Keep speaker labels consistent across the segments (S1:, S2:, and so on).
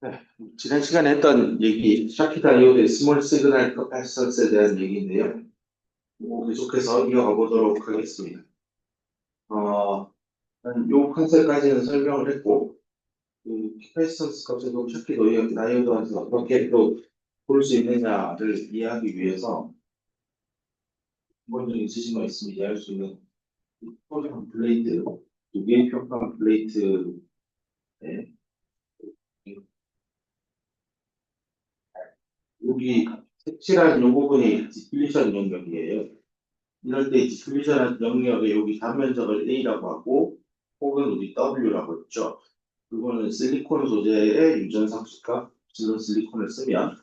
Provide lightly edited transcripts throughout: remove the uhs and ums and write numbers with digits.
S1: 네, 지난 시간에 했던 얘기, 샤키 다이오드의 스몰 시그널 커패시턴스에 대한 얘기인데요. 계속해서 이어가 보도록 하겠습니다. 어, 요 컨셉까지는 설명을 했고, 그 캐패시턴스 값을 샤키 다이오드한테 어떻게 또 볼 수 있느냐를 이해하기 위해서 기본적인 지식만 있으면 이해할 수 있는 평평한 플레이트, 두 개의 평평한 플레이트의 여기 색칠한 이 부분이 디플리션 영역이에요. 이럴 때 디플리션 영역의 여기 단면적을 A라고 하고 혹은 우리 W라고 했죠. 그거는 실리콘 소재의 유전상수값 실론 실리콘을 쓰면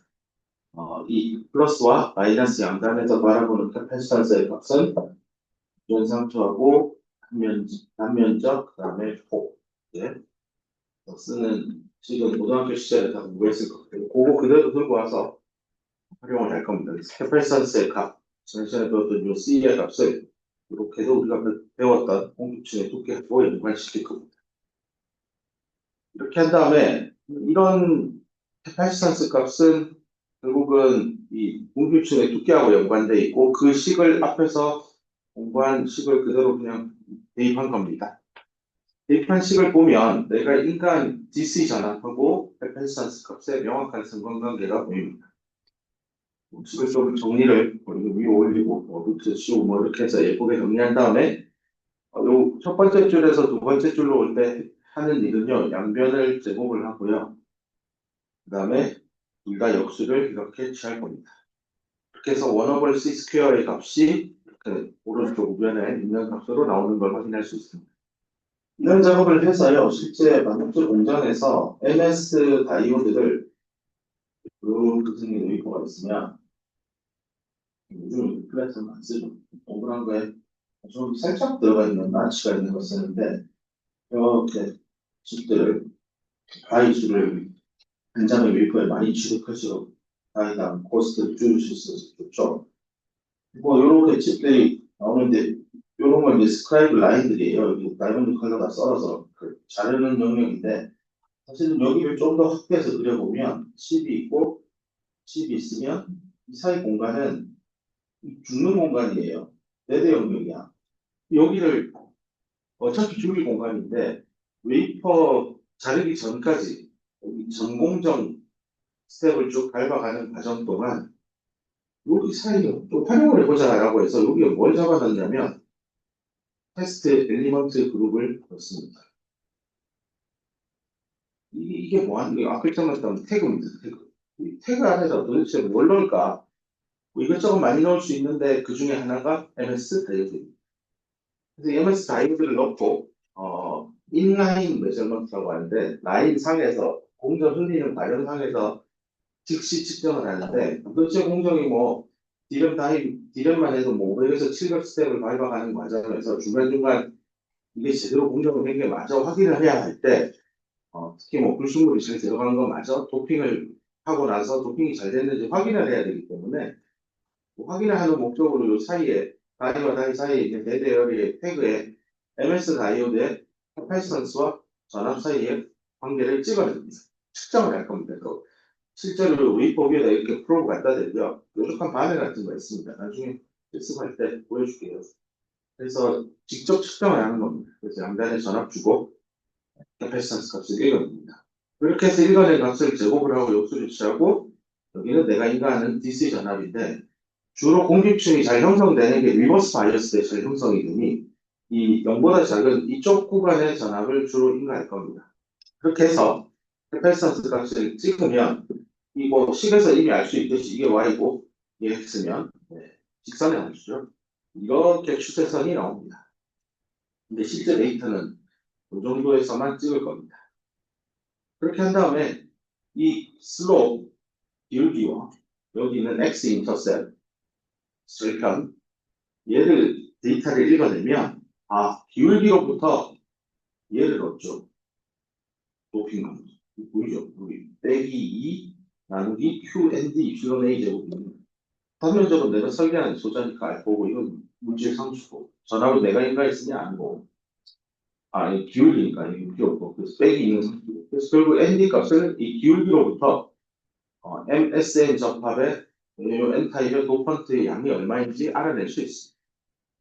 S1: 이 플러스와 마이너스 양단에서 바라보는 캐패시턴스의 값은 유전상수하고 단면적 그다음에 폭 예? 쓰는 지금 고등학교 시절에 다 공부했을 것 같아요. 그거 그대로 들고 와서 활용을 할 겁니다. 캐패시턴스의 값, 전에 배웠던 요 C의 값을 이렇게 해서 우리가 배웠던 공급층의 두께하고 연관시킬 겁니다. 이렇게 한 다음에 이런 캐파시턴스 값은 결국은 이 공급층의 두께하고 연관돼 있고 그 식을 앞에서 공부한 식을 그대로 그냥 대입한 겁니다. 대입한 식을 보면 내가 인간 DC 전압하고 캐파시턴스 값의 명확한 상관관계가 보입니다. 식을 좀 정리를 위에 올리고 루트 씌우고 이렇게 해서 예쁘게 정리한 다음에 요 첫 번째 줄에서 두 번째 줄로 올 때 하는 일은요, 양변을 제곱을 하고요. 그 다음에 둘 다 역수를 이렇게 취할 겁니다. 이렇게 해서 1 over c 스퀘어의 값이 이렇게 오른쪽 우변에 있는 값으로 나오는 걸 확인할 수 있습니다. 이런 작업을 해서요, 실제 반복적 공정에서 MS 다이오드를 이렇게 생긴 웨이퍼가 있으면 요즘 플랫은 안 쓰죠. 동그란 거에 좀 살짝 들어가 있는 나치가 있는 거 쓰는데 이렇게 칩들을 바이수를 한 장의 웨이퍼에 많이 취급할수록 다이당 코스트를 줄일 수 있어서 좋죠. 뭐 요렇게 칩들이 나오는데 요런 건 이제 스크라이브 라인들이에요. 여기 다이아몬드 컬러가 썰어서 그 자르는 영역인데 사실은 여기를 좀 더 확대해서 그려보면 칩이 있고 칩이 있으면 이 사이 공간은 죽는 공간이에요. 대대 영역이야. 여기를 어차피 죽일 공간인데 웨이퍼 자르기 전까지 여기 전공정 스텝을 쭉 밟아가는 과정 동안 여기 사이를 좀 활용을 해보자라고 해서 여기에 뭘 잡아놨냐면 테스트 엘리먼트 그룹을 넣습니다. 이게 뭐하는 게 앞글 잘못하면 태그입니다. 태그. 이 태그 안에서 도대체 뭘 넣을까? 뭐 이것저것 많이 넣을 수 있는데 그 중에 하나가 MS 다이오드입니다. 그래서 MS 다이오드를 넣고 인라인 메저먼트라고 하는데 라인 상에서 공정 흘리는 과정상에서 즉시 측정을 하는데 도대체 공정이 뭐 디램만 해도 뭐 500에서 700 스텝을 밟아가는 과정에서 중간중간 이게 제대로 공정을 된 게 맞아 확인을 해야 할 때 특히 뭐 불순물이 잘 들어가는 거 맞아 도핑을 하고 나서 도핑이 잘 됐는지 확인을 해야 되기 때문에 확인을 하는 목적으로 요 사이에 다이와 다이 사이에 있는 대대열의 태그에 MS 다이오드의 캐패시턴스와 전압 사이의 관계를 찍어냅니다. 측정을 할 겁니다. 실제로 웨이퍼 위에다 이렇게 프로브 갖다 대고요. 뾰족한 바늘 같은 거 있습니다. 나중에 실습할 때 보여줄게요. 그래서 직접 측정을 하는 겁니다. 그래서 양단에 전압 주고 캐패시턴스 값을 읽어냅니다. 그렇게 해서 읽어낸 값을 제곱을 하고 역수를 취하고 여기는 내가 인가하는 DC 전압인데 주로 공기층이 잘 형성되는 게 리버스 바이어스 때 잘 형성이 되니 이 0보다 작은 이쪽 구간의 전압을 주로 인가할 겁니다. 그렇게 해서 캐패시턴스 값을 찍으면 이거 식에서 이미 알 수 있듯이 이게 y고 이게 x면 직선의 함수죠. 이렇게 추세선이 나옵니다. 근데 실제 데이터는 이 정도에서만 찍을 겁니다. 그렇게 한 다음에 이 슬로프 기울기와 여기 있는 x 인터셉 절편 얘를 데이터를 읽어내면 기울기로부터 얘를 얻죠. 높인 거 보이죠? 여기 빼기 2 나누기 QND 입실론 A 제곱입니다. 단면적은 내가 설계하는 소자니까 알 거고 이건 물질 상수고 전압을 내가 인가했으니 아니고 기울기니까 이게 필요 없고 그래서 빼기 있는 상수고 그래서 결국 ND 값을 이 기울기로부터 MSN 접합의 이 N타입의 도펀트의 양이 얼마인지 알아낼 수 있습니다.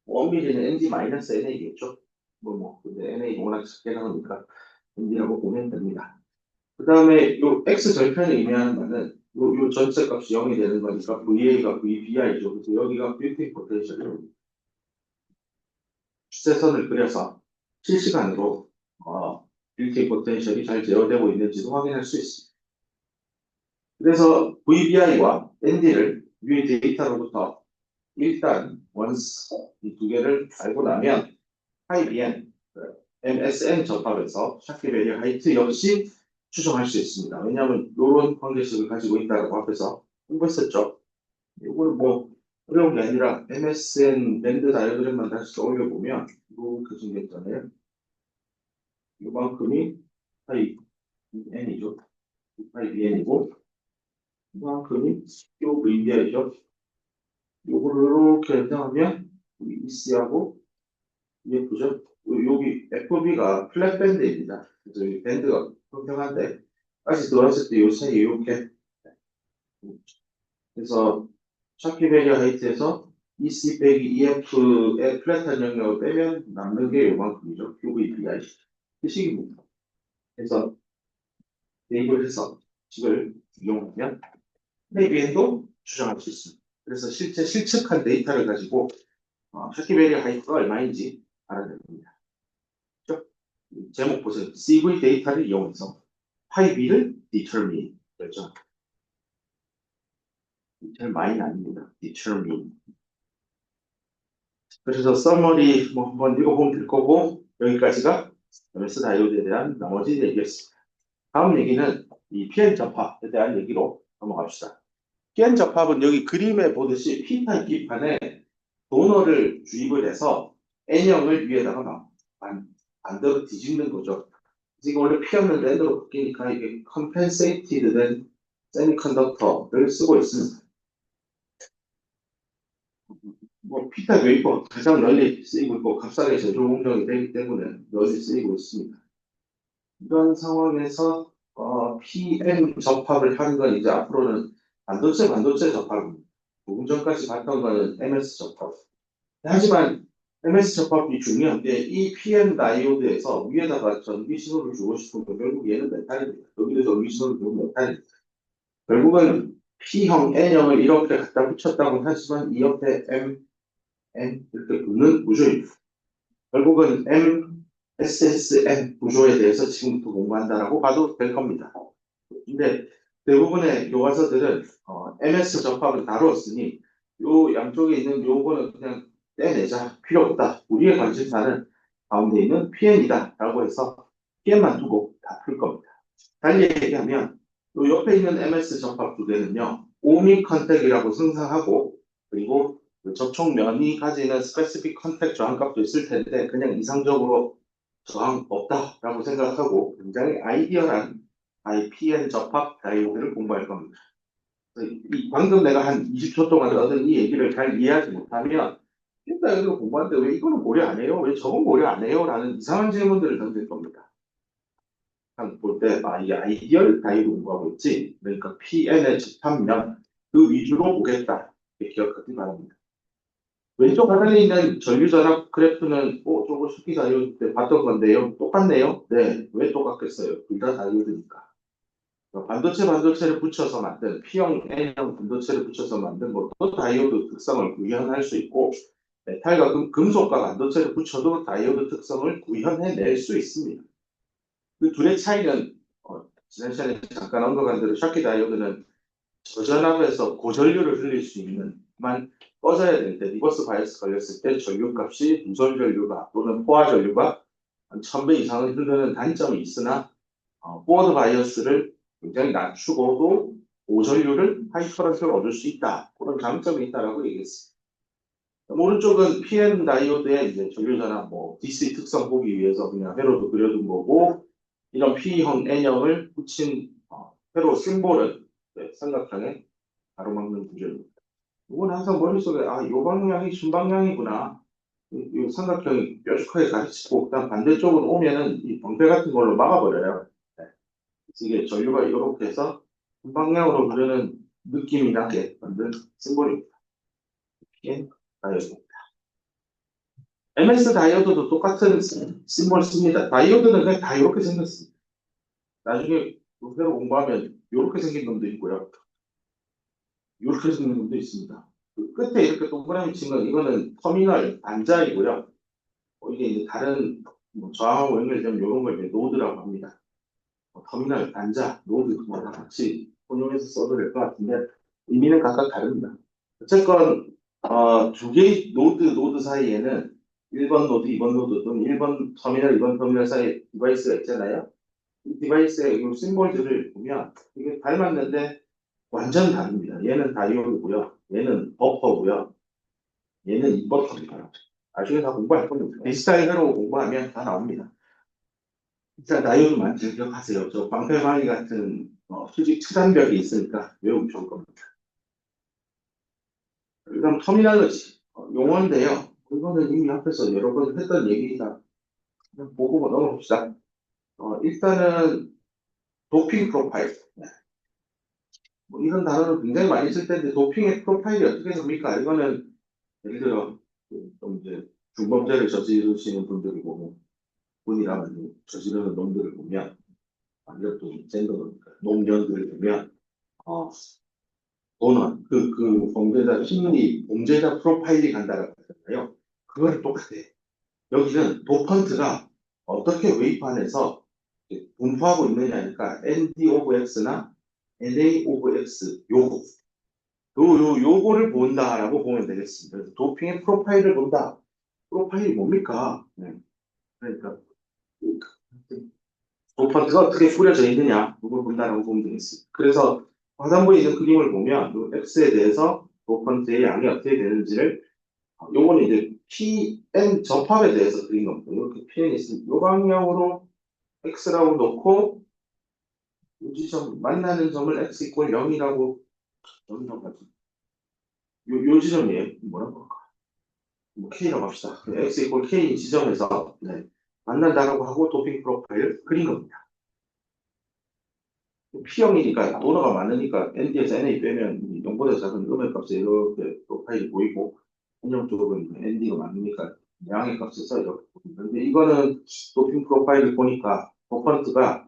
S1: 원미리는 ND-NA겠죠. 근데 NA 워낙 작게 나오니까 ND라고 보면 됩니다. 그 다음에 요 X 절편이 의미하는 바는 요 전체 값이 0이 되는 거니까 VA가 VBI죠. 그래서 여기가 뷰팅 포텐셜이에요. 추세선을 그려서 실시간으로 뷰팅 포텐셜이 잘 제어되고 있는지도 확인할 수 있습니다. 그래서 VBI와 ND를 위의 데이터로부터 일단 once 이 두 개를 알고 나면 IBM, MSN 접합에서 샤키베리 하이트 역시 추정할 수 있습니다. 왜냐하면 이런 관계식을 가지고 있다고 앞에서 공부했었죠. 이거는 어려운 게 아니라 MSN 밴드 다이어그램만 다시 떠올려 보면 이렇게 생겼잖아요. 이만큼이 파이 N이죠. 파이 BN이고 이만큼이 요 VBI죠. 요거를 이렇게 연장하면 EC하고 EF죠. 여기 FB가 플랫 밴드입니다. 그래서 이 밴드가 평평한데 다시 들어왔을 때 요 사이에 이렇게 그래서 샤키베리 하이트에서 EC 빼기 EF의 플랫한 영역을 빼면 남는 게 요만큼이죠. QVBI 이 식입니다. 그래서 네이버 해서 식을 이용하면 KBN도 추정할 수 있습니다. 그래서 실제 실측한 데이터를 가지고 샤키베리 하이트가 얼마인지 알아냅니다. 제목 보세요. CV 데이터를 이용해서 파이비를 determine 결정. determine 아닙니다. determine. 그래서 서머리 한번 읽어보면 될 거고 여기까지가 MS 다이오드에 대한 나머지 얘기였습니다. 다음 얘기는 이 PN 접합에 대한 얘기로 넘어갑시다. PN 접합은 여기 그림에 보듯이 P타입 B판에 도너를 주입을 해서 N형을 위에다가 반대로 뒤집는 거죠. 이게 원래 P였는데 N으로 바뀌니까 이게 compensated 된 세미컨덕터를 쓰고 있습니다. P타입 웨이퍼 가장 널리 쓰이고 있고 값싸게 제조 공정이 되기 때문에 널리 쓰이고 있습니다. 이런 상황에서 PM 접합을 하는 건 이제 앞으로는 반도체 접합입니다. 조금 전까지 봤던 거는 MS 접합. 하지만 MS 접합이 중요한 게 이 PM 다이오드에서 위에다가 전기 신호를 주고 싶으면 결국 얘는 메탈입니다. 여기도 전기 신호를 주면 메탈입니다. 결국은 P형, N형을 이렇게 갖다 붙였다고 하지만 이 옆에 M, N 이렇게 붙는 구조입니다. 결국은 MSSN 구조에 대해서 지금부터 공부한다라고 봐도 될 겁니다. 근데 대부분의 교과서들은 MS 접합을 다루었으니 요 양쪽에 있는 요거는 그냥 떼내자. 필요 없다. 우리의 관심사는 가운데 있는 PN이다 라고 해서 PN만 두고 다 풀 겁니다. 달리 얘기하면 요 옆에 있는 MS 접합 두 개는요. 오미 컨택이라고 상상하고 그리고 그 접촉면이 가지는 스페시픽 컨택 저항값도 있을 텐데 그냥 이상적으로 저항 없다라고 생각하고 굉장히 아이디어한 IPN 접합 다이오드를 공부할 겁니다. 방금 내가 한 20초 동안 얻은 이 얘기를 잘 이해하지 못하면 일단 이거 공부하는데 왜 이거는 고려 안 해요? 왜 저건 고려 안 해요? 라는 이상한 질문들을 던질 겁니다. 볼 때, 이게 아이디얼 다이오드 공부하고 있지. 그러니까 PN의 집합면 그 위주로 보겠다. 이렇게 기억하기 바랍니다. 왼쪽 하단에 있는 전류전압 그래프는 저거 수기 다이오드 때 봤던 건데요. 똑같네요. 네, 왜 똑같겠어요? 둘 다 다이오드니까. 반도체를 붙여서 만든 P형, N형 반도체를 붙여서 만든 것도 다이오드 특성을 구현할 수 있고 메탈과 금속과 반도체를 붙여도 다이오드 특성을 구현해낼 수 있습니다. 그 둘의 차이는 지난 시간에 잠깐 언급한 대로 샤키 다이오드는 저전압에서 고전류를 흘릴 수 있는만 꺼져야 될 때 리버스 바이어스 걸렸을 때 전류값이 무전 전류가 또는 포화 전류가 한 1000배 이상은 흐르는 단점이 있으나 포워드 바이어스를 굉장히 낮추고도 고전류를 하이커런트를 얻을 수 있다. 그런 장점이 있다라고 얘기했습니다. 오른쪽은 PN 다이오드의 이제 전류전압 DC 특성 보기 위해서 그냥 회로도 그려둔 거고 이런 P형, N형을 붙인 회로 심볼은 삼각형에 가로막는 구조입니다. 이건 항상 머릿속에 이 방향이 순방향이구나. 이 삼각형이 뾰족하게 가르치고 그다음 반대쪽으로 오면은 이 방패 같은 걸로 막아버려요. 네. 이게 전류가 이렇게 해서 한 방향으로 흐르는 느낌이 나게 만든 심볼입니다. 이게 다이오드. MS 다이오드도 똑같은 심볼 씁니다. 다이오드는 그냥 다 이렇게 생겼습니다. 나중에 새로 공부하면 이렇게 생긴 놈도 있고요. 이렇게 생긴 놈도 있습니다. 그 끝에 이렇게 동그라미 친 건 이거는 터미널 단자이고요. 이게 이제 다른 저항하고 연결되면 이런 걸 이제 노드라고 합니다. 터미널 단자, 노드 다 같이 혼용해서 써도 될 것 같은데 의미는 각각 다릅니다. 어쨌건 두 개의 노드 사이에는 1번 노드, 2번 노드 또는 1번 터미널, 2번 터미널 사이에 디바이스가 있잖아요. 이 디바이스의 이 심볼들을 보면 이게 닮았는데 완전 다릅니다. 얘는 다이오드고요. 얘는 버퍼고요. 얘는 인버터입니다. 나중에 다 공부할 겁니다. 디지털으로 공부하면 다 나옵니다. 일단 다이오드만 기억하세요. 저 방패망이 같은 수직 추산벽이 있으니까 외우기 좋을 겁니다. 그다음 터미널로지 용어인데요. 이거는 이미 앞에서 여러 번 했던 얘기니까 그냥 보고 넘어봅시다. 일단은 도핑 프로파일. 뭐 이런 단어는 굉장히 많이 쓸 텐데 도핑의 프로파일이 어떻게 됩니까? 이거는 예를 들어 좀 이제 중범죄를 저지르시는 분들이 보면 분이라면 저지르는 놈들을 보면 아니면 또 젠더니까 노무현들을 보면 또는 그 범죄자 심리 범죄자 프로파일이 간다고 하잖아요. 그거랑 똑같아요. 여기는 도펀트가 어떻게 웨이판에서 분포하고 있느냐니까 ND 오브 X나 NA 오브 X 요거를 본다라고 보면 되겠습니다. 그래서 도핑의 프로파일을 본다. 프로파일이 뭡니까? 네. 그러니까 도퍼트가 어떻게 뿌려져 있느냐 이걸 본다라고 보면 되겠습니다. 그래서 화상부에 있는 그림을 보면 이 X에 대해서 도퍼트의 양이 어떻게 되는지를 요거는 이제 PM 접합에 대해서 그린 겁니다. 이렇게 표현이 있습니다. 이 방향으로 X라고 놓고 이 지점 만나는 점을 X 이퀄 0이라고 하죠. 요 지점이에요. 뭐라고 할까? 뭐 K라고 합시다. X 이퀄 K 지점에서 만난다라고 하고 도핑 프로파일을 그린 겁니다. P형이니까 도너가 많으니까 ND에서 NA 빼면 0보다 작은 음의 값에 이렇게 프로파일이 보이고 한정 쪽은 ND가 많으니까 양의 값에서 이렇게 보입니다. 근데 이거는 도핑 프로파일을 보니까 도펀트가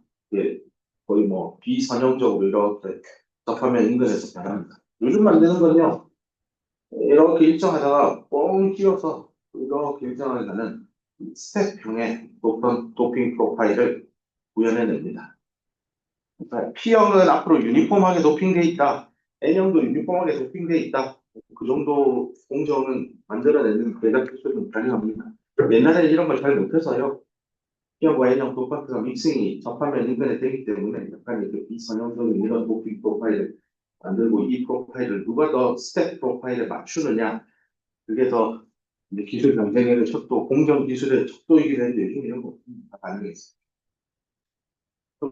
S1: 거의 뭐 비선형적으로 이렇게 접하면 인근에서 변합니다. 요즘 만드는 건요 이렇게 일정하다가 뻥 튀어서 이렇게 일정하게 가는 스텝형의 도핑 프로파일을 구현해냅니다. P형은 앞으로 유니폼하게 도핑돼 있다. N형도 유니폼하게 도핑돼 있다. 그 정도 공정은 만들어내는 대략 기술은 가능합니다. 옛날에 이런 걸 잘 못해서요. P형과 N형 도파트가 믹싱이 접하면 인근에 되기 때문에 약간 이렇게 비선형적인 이런 도핑 프로파일을 만들고 이 프로파일을 누가 더 스텝 프로파일에 맞추느냐 그게 더 기술 경쟁의 척도, 공정 기술의 척도이긴 한데 요즘 이런 거 다 가능했어요.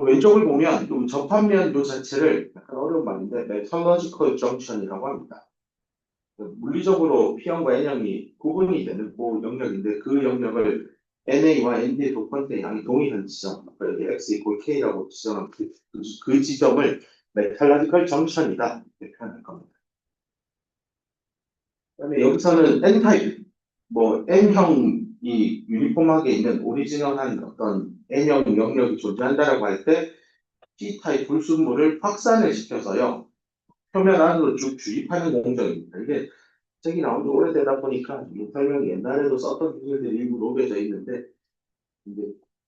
S1: 왼쪽을 보면 좀 접합면 요 자체를 약간 어려운 말인데 메탈러지컬 정션이라고 합니다. 물리적으로 P형과 N형이 구분이 되는 그 영역인데 그 영역을 NA와 ND의 도펀트의 양이 동일한 지점, 여기 X 이퀄 K라고 지정한 그 지점을 메탈러지컬 정션이다 이렇게 표현할 겁니다. 그다음에 여기서는 N타입, 뭐 N형이 유니폼하게 있는 오리지널한 어떤 N형 영역이 존재한다라고 할 때 P타입 불순물을 확산을 시켜서요 표면 안으로 쭉 주입하는 공정입니다. 이게 책이 나온 지 오래되다 보니까 이 설명이 옛날에도 썼던 기술들이 일부 녹여져 있는데 이제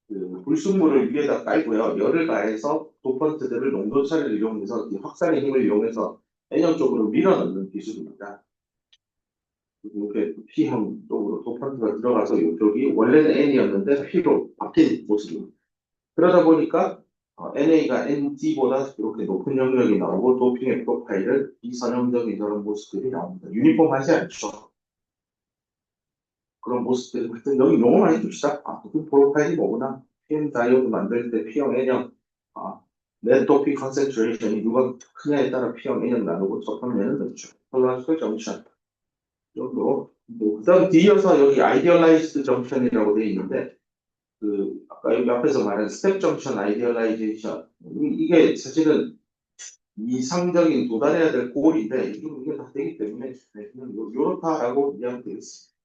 S1: 그 불순물을 위에다 깔고요 열을 가해서 도펀트들을 농도차를 이용해서 이 확산의 힘을 이용해서 N형 쪽으로 밀어넣는 기술입니다. 이렇게 P형 쪽으로 도펀트가 들어가서 이쪽이 원래는 N이었는데 P로 바뀐 모습입니다. 그러다 보니까 NA가 ND보다 이렇게 높은 영역이 나오고 도핑의 프로파일은 비선형적인 그런 모습들이 나옵니다. 유니폼하지 않죠. 그런 모습들이 하여튼 여기 용어만 해줍시다. 도핑 프로파일이 뭐구나. PM 다이오드 만들 때 P형, N형 넷 도핑 컨센트레이션이 누가 크냐에 따라 P형, N형 나누고 접하면 되죠. 폴라리티컬 정션 정도. 그 다음 뒤이어서 여기 아이디얼라이즈드 정션이라고 되어 있는데 아까 여기 앞에서 말한 스텝 정션 아이디어라이제이션. 이게 사실은 이상적인 도달해야 될 골인데, 이게 다 되기 때문에, 네, 그냥 요렇다라고 이해하면 되겠습니다.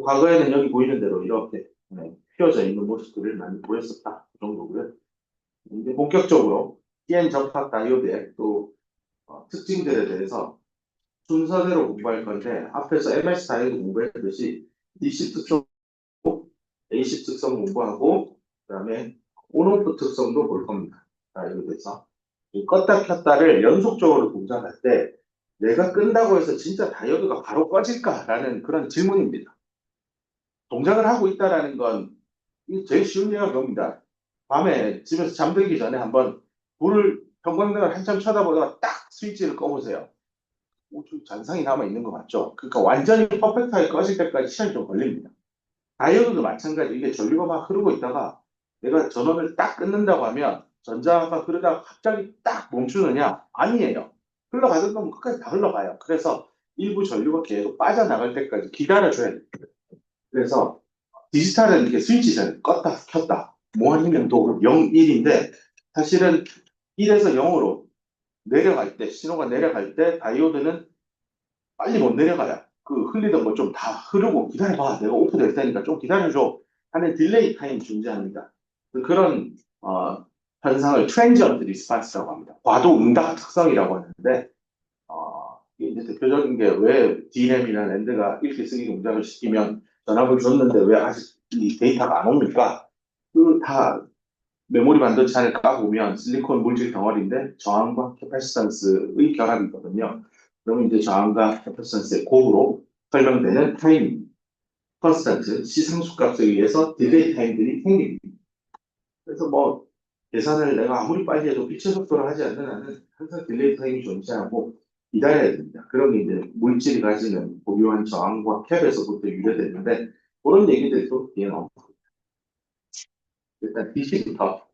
S1: 과거에는 여기 보이는 대로 이렇게, 네, 휘어져 있는 모습들을 많이 보였었다. 그 정도고요. 이제 본격적으로 PN 접합 다이오드의 또 특징들에 대해서 순서대로 공부할 건데, 앞에서 MS 다이오드 공부했듯이 DC 특성, AC 특성 공부하고, 그다음에 온오프 특성도 볼 겁니다. 다이오드에서. 이 껐다 켰다를 연속적으로 동작할 때 내가 끈다고 해서 진짜 다이오드가 바로 꺼질까라는 그런 질문입니다. 동작을 하고 있다라는 건 제일 쉬운 예가 그겁니다. 밤에 집에서 잠들기 전에 한번 불을 형광등을 한참 쳐다보다가 딱 스위치를 꺼보세요. 좀 잔상이 남아 있는 거 맞죠? 그러니까 완전히 퍼펙트하게 꺼질 때까지 시간이 좀 걸립니다. 다이오드도 마찬가지. 이게 전류가 막 흐르고 있다가 내가 전원을 딱 끊는다고 하면 전자가 흐르다가 갑자기 딱 멈추느냐? 아니에요. 흘러가던 건 끝까지 다 흘러가요. 그래서 일부 전류가 계속 빠져나갈 때까지 기다려줘야 돼요. 그래서 디지털은 이렇게 스위치를 껐다 켰다. 뭐 아니면 또 0, 1인데 사실은 1에서 0으로 내려갈 때, 신호가 내려갈 때 다이오드는 빨리 못 내려가요. 흘리던 거 좀 다 흐르고 기다려봐. 내가 오프될 테니까 좀 기다려줘. 하는 딜레이 타임 존재합니다. 그런 현상을 트랜지언트 리스판스라고 합니다. 과도 응답 특성이라고 하는데 이게 이제 대표적인 게 왜 D램이나 랜드가 이렇게 쓰기 동작을 시키면 전압을 줬는데 왜 아직 이 데이터가 안 옵니까? 다 메모리 반도체 안을 까보면 실리콘 물질 덩어리인데 저항과 캐파시턴스의 결합이거든요. 그러면 이제 저항과 캐파시턴스의 곱으로 설명되는 타임, 컨스턴트, 시상수 값에 의해서 딜레이 타임들이 생깁니다. 그래서 뭐 계산을 내가 아무리 빨리 해도 빛의 속도를 하지 않는 한은 항상 딜레이 타임이 존재하고 기다려야 됩니다. 그런 게 이제 물질이 가지는 고유한 저항과 캡에서부터 유래되는데 그런 얘기들도 뒤에 나옵니다. 일단 DC부터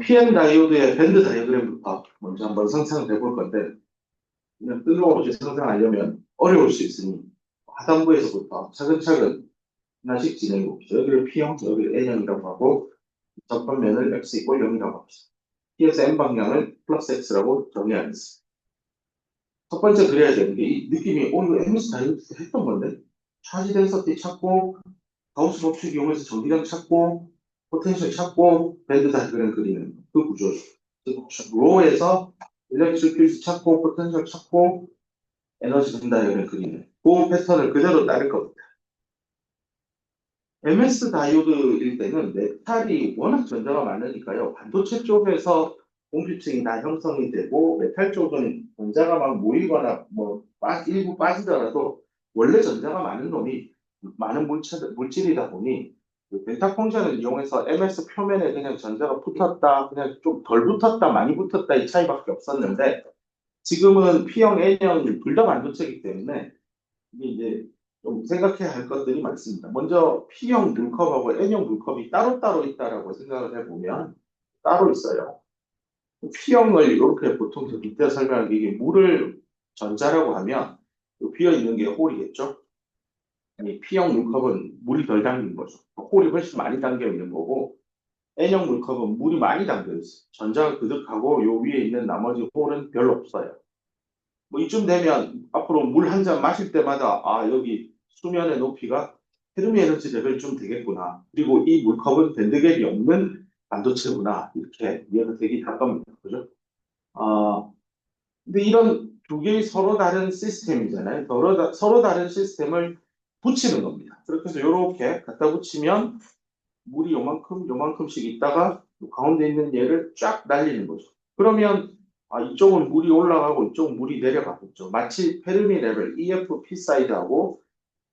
S1: PM 다이오드의 밴드 다이어그램부터 먼저 한번 상상을 해볼 건데 그냥 뜬금없이 상상하려면 어려울 수 있으니 하단부에서부터 차근차근 하나씩 진행해 봅시다. 여기를 P형, 여기를 N형이라고 하고 접합면을 X 이꼴 0이라고 합시다. P에서 N 방향을 플러스 X라고 정의하겠습니다. 첫 번째 그래야 되는 게 이 느낌이 이거 MS 다이오드 때 했던 건데 차지 덴서티 찾고 가우스 법칙 이용해서 전기량 찾고 포텐셜 찾고 밴드 다이그램 그리는 그 구조죠. 로에서 일렉트릭 필드 찾고 포텐셜 찾고 에너지 밴드 다이그램 그리는 그 패턴을 그대로 따를 겁니다. MS 다이오드일 때는 메탈이 워낙 전자가 많으니까요. 반도체 쪽에서 컴퓨팅이 다 형성이 되고 메탈 쪽은 전자가 막 모이거나 뭐 일부 빠지더라도 원래 전자가 많은 놈이 많은 물질이다 보니 그 델타 펑션을 이용해서 MS 표면에 그냥 전자가 붙었다, 그냥 좀 덜 붙었다, 많이 붙었다 이 차이밖에 없었는데 지금은 P형, N형 둘 다 반도체이기 때문에 이게 이제 좀 생각해야 할 것들이 많습니다. 먼저 P형 물컵하고 N형 물컵이 따로따로 있다라고 생각을 해보면 따로 있어요. P형을 이렇게 보통 저 밑에 설명하기 이게 물을 전자라고 하면 비어 있는 게 홀이겠죠. 아니, P형 물컵은 물이 덜 담긴 거죠. 홀이 훨씬 많이 담겨 있는 거고 N형 물컵은 물이 많이 담겨 있어요. 전자가 그득하고 요 위에 있는 나머지 홀은 별로 없어요. 뭐 이쯤 되면 앞으로 물 한 잔 마실 때마다 여기 수면의 높이가 페르미 에너지 레벨 좀 되겠구나. 그리고 이 물컵은 밴드갭이 없는 반도체구나. 이렇게 이해가 되긴 할 겁니다. 그죠? 근데 이런 두 개의 서로 다른 시스템이잖아요. 서로 다른 시스템을 붙이는 겁니다. 그렇게 해서 이렇게 갖다 붙이면 물이 요만큼씩 있다가 가운데 있는 얘를 쫙 날리는 거죠. 그러면 이쪽은 물이 올라가고 이쪽은 물이 내려가겠죠. 마치 페르미 레벨 EF-P 사이드하고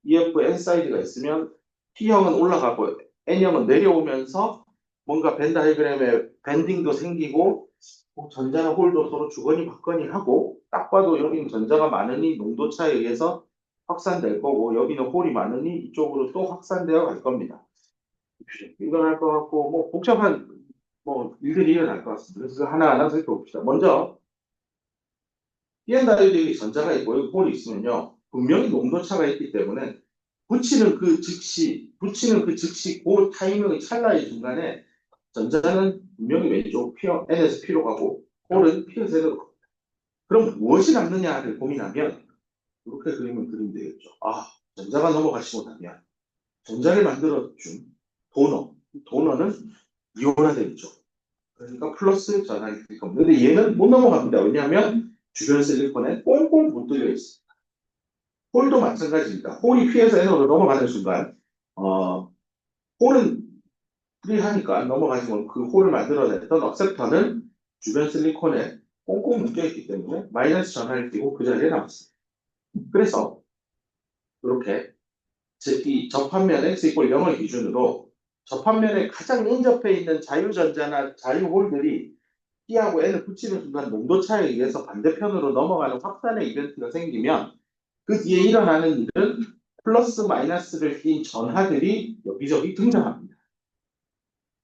S1: EF-N 사이드가 있으면 P형은 올라가고 N형은 내려오면서 뭔가 벤 다이그램에 밴딩도 생기고 전자나 홀도 서로 주거니 받거니 하고 딱 봐도 여기는 전자가 많으니 농도차에 의해서 확산될 거고 여기는 홀이 많으니 이쪽으로 또 확산되어 갈 겁니다. 일어날 것 같고 뭐 복잡한 뭐 일들이 일어날 것 같습니다. 그래서 하나하나 살펴봅시다. 먼저 p 다이오드에 전자가 있고 여기 홀이 있으면요 분명히 농도차가 있기 때문에 붙이는 그 즉시 붙이는 그 즉시 그 타이밍의 찰나의 중간에 전자는 분명히 왼쪽 N에서 P로 가고 홀은 P에서 N으로 가고. 그럼 무엇이 남느냐를 고민하면 이렇게 그림을 그리면 되겠죠. 아, 전자가 넘어가지 못하면 전자를 만들어준 도너는 이온화되겠죠. 그러니까 플러스 전하게 될 겁니다. 근데 얘는 못 넘어갑니다. 왜냐하면 주변 실리콘에 꽁꽁 붙들려 있습니다. 홀도 마찬가지입니다. 홀이 P에서 N으로 넘어가는 순간 홀은 프리하니까 넘어가지만 그 홀을 만들어냈던 억셉터는 주변 실리콘에 꽁꽁 묶여있기 때문에 마이너스 전하를 띄고 그 자리에 남았습니다. 그래서 이렇게 이 접합면 x 이퀄 0을 기준으로 접합면에 가장 인접해 있는 자유전자나 자유홀들이 P하고 N을 붙이는 순간 농도차에 의해서 반대편으로 넘어가는 확산의 이벤트가 생기면 그 뒤에 일어나는 일은 플러스 마이너스를 띈 전하들이 여기저기 등장합니다.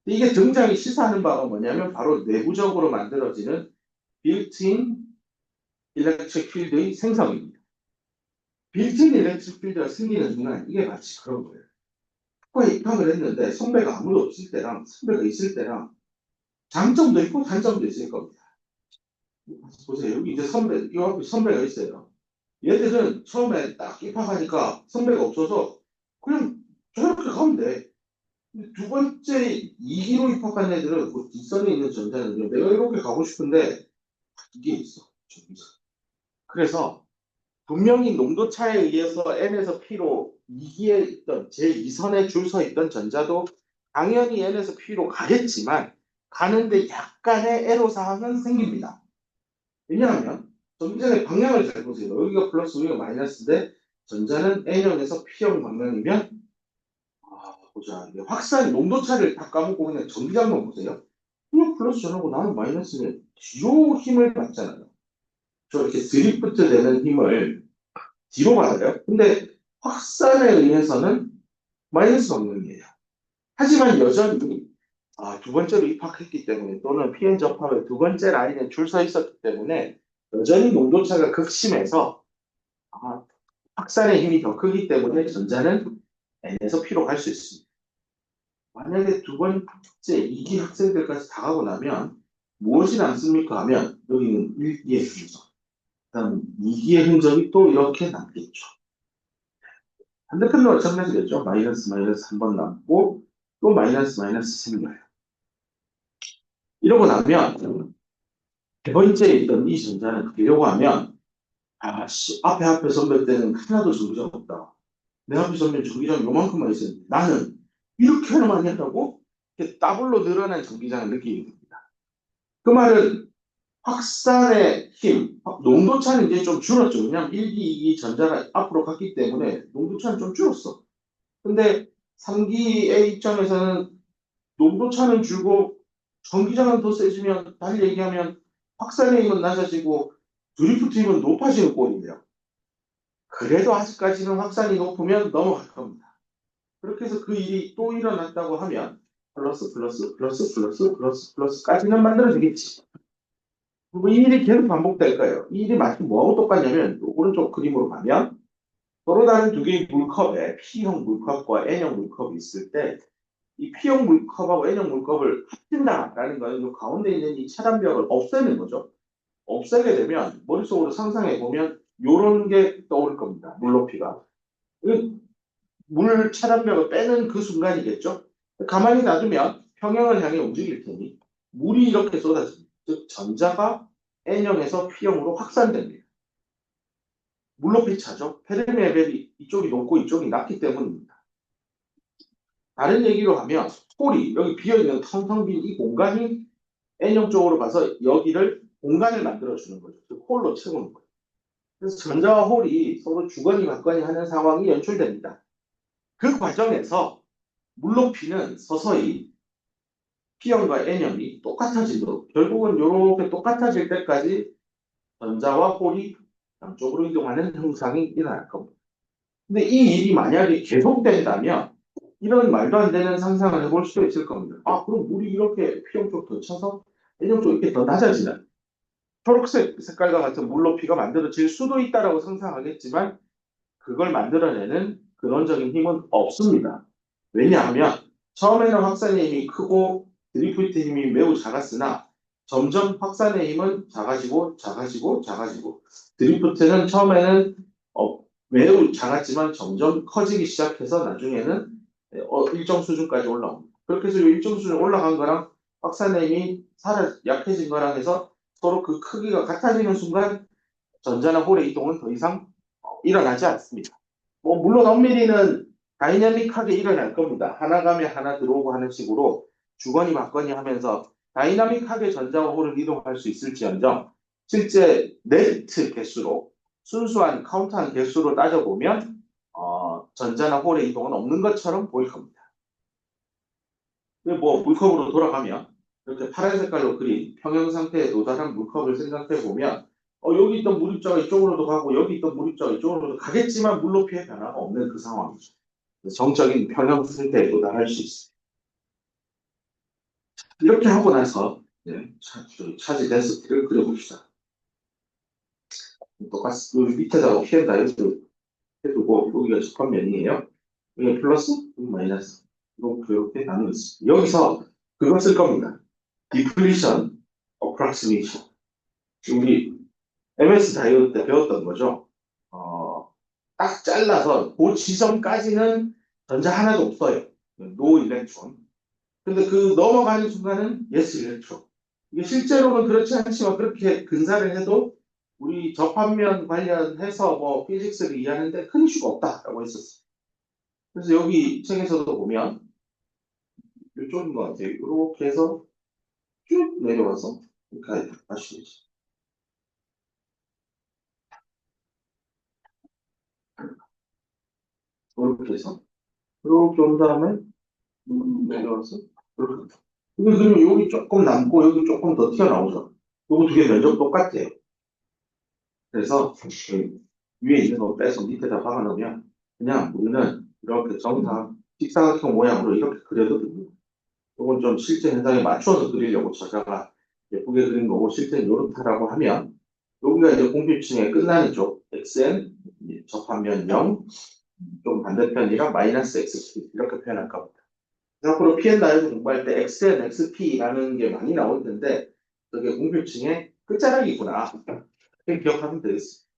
S1: 이게 등장이 시사하는 바가 뭐냐면 바로 내부적으로 만들어지는 빌트인 일렉트릭 필드의 생성입니다. 빌트인 일렉트릭 필드가 생기는 순간 이게 마치 그런 거예요. 학과에 입학을 했는데 선배가 아무도 없을 때랑 선배가 있을 때랑 장점도 있고 단점도 있을 겁니다. 보세요. 여기 이제 이 앞에 선배가 있어요. 얘들은 처음에 딱 입학하니까 선배가 없어서 그냥 저렇게 가면 돼. 두 번째 2기로 입학한 애들은 그 뒷선에 있는 전자는 내가 이렇게 가고 싶은데 이게 있어. 저기서. 그래서 분명히 농도차에 의해서 N에서 P로 2기에 있던 제2선에 줄 서 있던 전자도 당연히 N에서 P로 가겠지만 가는데 약간의 애로사항은 생깁니다. 왜냐하면 전자의 방향을 잘 보세요. 여기가 플러스 여기가 마이너스인데 전자는 N형에서 P형 방향이면 보자. 이게 확산 농도차를 다 까먹고 그냥 전기장만 보세요. 그냥 플러스 전하고 나는 마이너스는 뒤로 힘을 받잖아요. 저 이렇게 드리프트 되는 힘을 뒤로 받아요. 근데 확산에 의해서는 마이너스 방향이에요. 하지만 여전히 두 번째로 입학했기 때문에 또는 PN 접합의 두 번째 라인에 줄 서 있었기 때문에 여전히 농도차가 극심해서 확산의 힘이 더 크기 때문에 전자는 N에서 P로 갈 수 있습니다. 만약에 두 번째 2기 학생들까지 다 가고 나면 무엇이 남습니까 하면 여기는 1기의 흔적, 그다음 2기의 흔적이 또 이렇게 남겠죠. 반대편도 마찬가지겠죠. 마이너스 마이너스 한 번 남고 또 마이너스 마이너스 생겨요. 이러고 나면 세 번째에 있던 이 전자는 되려고 하면 앞에 선배 때는 하나도 전기장 없다. 내 앞에 선배는 전기장 요만큼만 있었는데 나는 이렇게나 많이 한다고? 이렇게 더블로 늘어난 전기장을 느끼게 됩니다. 그 말은 확산의 힘, 농도차는 이제 좀 줄었죠. 왜냐하면 1기, 2기 전자가 앞으로 갔기 때문에 농도차는 좀 줄었어. 근데 3기의 입장에서는 농도차는 줄고 전기장은 더 세지면 다시 얘기하면 확산의 힘은 낮아지고 드리프트 힘은 높아지는 꼴이에요. 그래도 아직까지는 확산이 높으면 넘어갈 겁니다. 그렇게 해서 그 일이 또 일어났다고 하면 플러스 플러스 플러스 플러스 플러스 플러스까지는 만들어지겠지. 그리고 이 일이 계속 반복될 거예요. 이 일이 마치 뭐하고 똑같냐면 오른쪽 그림으로 가면 서로 다른 두 개의 물컵에 P형 물컵과 N형 물컵이 있을 때 이 P형 물컵하고 N형 물컵을 합친다라는 거는 이 가운데 있는 이 차단벽을 없애는 거죠. 없애게 되면 머릿속으로 상상해 보면 이런 게 떠오를 겁니다. 물높이가. 물 차단벽을 빼는 그 순간이겠죠. 가만히 놔두면 평형을 향해 움직일 테니 물이 이렇게 쏟아집니다. 즉 전자가 N형에서 P형으로 확산됩니다. 물높이 차죠. 페르미 레벨이 이쪽이 높고 이쪽이 낮기 때문입니다. 다른 얘기로 하면 홀이 여기 비어있는 텅텅 빈 이 공간이 N형 쪽으로 가서 여기를 공간을 만들어주는 거죠. 즉 홀로 채우는 거예요. 그래서 전자와 홀이 서로 주거니 받거니 하는 상황이 연출됩니다. 그 과정에서 물높이는 서서히 P형과 N형이 똑같아지도록 결국은 이렇게 똑같아질 때까지 전자와 홀이 양쪽으로 이동하는 현상이 일어날 겁니다. 근데 이 일이 만약에 계속된다면 이런 말도 안 되는 상상을 해볼 수도 있을 겁니다. 그럼 물이 이렇게 P형 쪽 더 쳐서 N형 쪽 이렇게 더 낮아지는 초록색 색깔과 같은 물높이가 만들어질 수도 있다라고 상상하겠지만 그걸 만들어내는 근원적인 힘은 없습니다. 왜냐하면 처음에는 확산의 힘이 크고 드리프트의 힘이 매우 작았으나 점점 확산의 힘은 작아지고 작아지고 작아지고 드리프트는 처음에는 매우 작았지만 점점 커지기 시작해서 나중에는 일정 수준까지 올라옵니다. 그렇게 해서 이 일정 수준 올라간 거랑 확산의 힘이 약해진 거랑 해서 서로 그 크기가 같아지는 순간 전자나 홀의 이동은 더 이상 일어나지 않습니다. 물론 엄밀히는 다이나믹하게 일어날 겁니다. 하나 가면 하나 들어오고 하는 식으로 주거니 받거니 하면서 다이나믹하게 전자와 홀을 이동할 수 있을지언정 실제 네트 개수로 순수한 카운트한 개수로 따져보면 전자나 홀의 이동은 없는 것처럼 보일 겁니다. 물컵으로 돌아가면 이렇게 파란 색깔로 그린 평형 상태에 도달한 물컵을 생각해 보면 여기 있던 물입자가 이쪽으로도 가고 여기 있던 물입자가 이쪽으로도 가겠지만 물높이의 변화가 없는 그 상황이죠. 정적인 평형 상태에 도달할 수 있어요. 이렇게 하고 나서 차지 덴시티를 그려봅시다. 똑같이 그 밑에다가 피엔 다이어트 해두고 여기가 접합면이에요. 여기 플러스, 여기 마이너스. 이렇게 나누어 있습니다. 여기서 그거 쓸 겁니다. 디플리션 어프락시메이션. 우리 MS 다이오드 때 배웠던 거죠. 딱 잘라서 그 지점까지는 전자 하나도 없어요. 노 일렉트론. 근데 그 넘어가는 순간은 예스 일렉트론. 이게 실제로는 그렇지 않지만 그렇게 근사를 해도 우리 접합면 관련해서 피직스를 이해하는데 큰 이슈가 없다라고 했었어요. 그래서 여기 책에서도 보면 이쪽인 것 같아요. 이렇게 해서 쭉 내려와서 이렇게 하시죠. 이렇게 해서 이렇게 온 다음에 내려와서 이렇게. 이게 그러면 여기 조금 남고 여기 조금 더 튀어나오죠. 요거 두 개 면적 똑같아요. 그래서 그 위에 있는 거 빼서 밑에다 박아놓으면 그냥 우리는 이렇게 정상 직사각형 모양으로 이렇게 그려도 됩니다. 요건 좀 실제 현상에 맞춰서 그리려고 저자가 예쁘게 그린 거고 실제는 이렇다라고 하면 여기가 이제 공필층의 끝나는 쪽 xn 접하면 0, 좀 반대편이랑 마이너스 xp 이렇게 표현할 겁니다. 앞으로 p n 다이어드 공부할 때 xn, xp라는 게 많이 나올 텐데 그게 공필층의 끝자락이구나. 이렇게 기억하면 되겠습니다.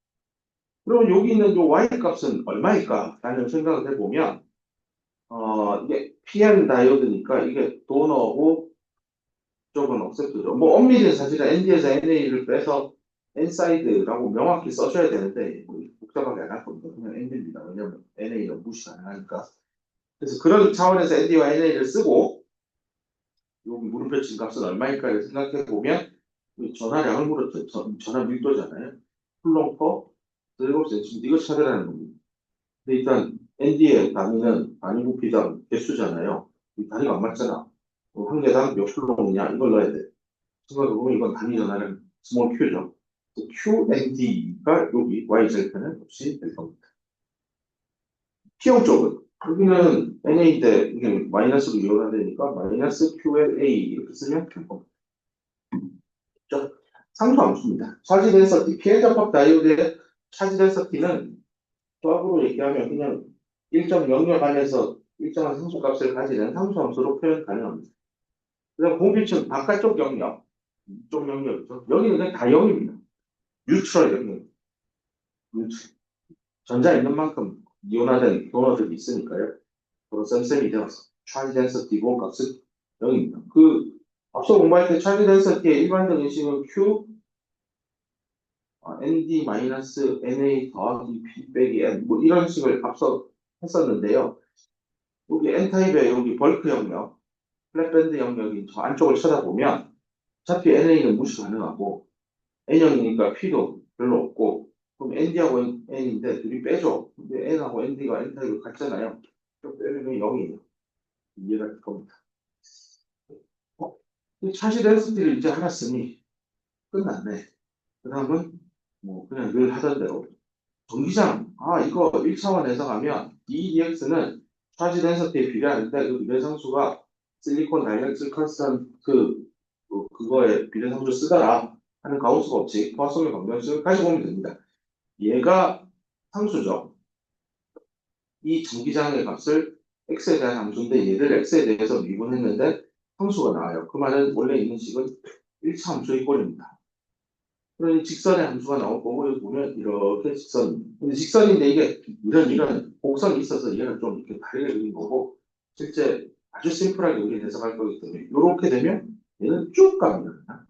S1: 그러면 여기 있는 이 y 값은 얼마일까? 라는 생각을 해보면 이게 PN 다이오드니까 이게 도너고 쪽은 억셉트죠. 엄밀히 사실은 ND에서 NA를 빼서 N사이드라고 명확히 써줘야 되는데 복잡하게 안 할 겁니다. 그냥 ND입니다. 왜냐면 NA는 무시 가능하니까. 그래서 그런 차원에서 ND와 NA를 쓰고 여기 물음표 친 값은 얼마일까를 생각해 보면 전하량을 물었죠. 전하 밀도잖아요. 쿨롱 퍼 7cm 이거 찾으라는 겁니다. 근데 일단 ND의 단위는 단위 부피당 개수잖아요. 이 단위가 안 맞잖아. 한 개당 몇 쿨롱이냐 이걸 넣어야 돼. 생각해보면 이건 단위 전하량 스몰 q죠. QND가 여기 Y절편은 없이 될 겁니다. P형 쪽은 여기는 NA인데 이게 마이너스로 이용하되니까 마이너스 QNA 이렇게 쓰면 될 겁니다. 상수 함수입니다. 차지 덴서티, 피해 접합 다이오드의 차지 덴서티는 수학으로 얘기하면 그냥 1.00 안에서 일정한 상수값을 가지는 상수 함수로 표현 가능합니다. 그다음 공필층 바깥쪽 영역, 이쪽 영역이죠. 여기는 그냥 다 0입니다. 뉴트럴 영역. 뉴트럴. 전자 있는 만큼 이온화된 도너들이 있으니까요. 그런 쌤쌤이 되어서 차지 덴서티고 값은 0입니다. 앞서 공부할 때 차지 덴서티의 일반적 인식은 Q ND-NA 더하기 P 빼기 N 이런 식을 앞서 했었는데요. 여기 N타입의 여기 벌크 영역, 플랫밴드 영역인 저 안쪽을 쳐다보면 어차피 NA는 무시 가능하고 N형이니까 P도 별로 없고 그럼 ND하고 N인데 둘이 빼죠. 근데 N하고 ND가 N타입을 같잖아요. 좀 빼면 0이에요. 이해가 될 겁니다. 차시 덴시티를 이제 알았으니 끝났네. 그 다음은 그냥 늘 하던 대로 전기장, 이거 1차원 해석하면 EDX는 차지 덴서티에 비례하는데 그 비례상수가 실리콘 다이렉트 컨스턴트 그거에 비례상수 쓰더라 하는 가우스 법칙, 포화성의 방정식을 가지고 오면 됩니다. 얘가 상수죠. 이 전기장의 값을 x에 대한 함수인데 얘를 x에 대해서 미분했는데 함수가 나와요. 그 말은 원래 있는 식은 1차 함수의 꼴입니다. 그러니 직선의 함수가 나올 거고 여기 보면 이렇게 직선. 근데 직선인데 이게 이런 곡선이 있어서 얘는 좀 이렇게 다르게 그린 거고 실제 아주 심플하게 우리는 해석할 거기 때문에 이렇게 되면 얘는 쭉 갑니다. 그냥.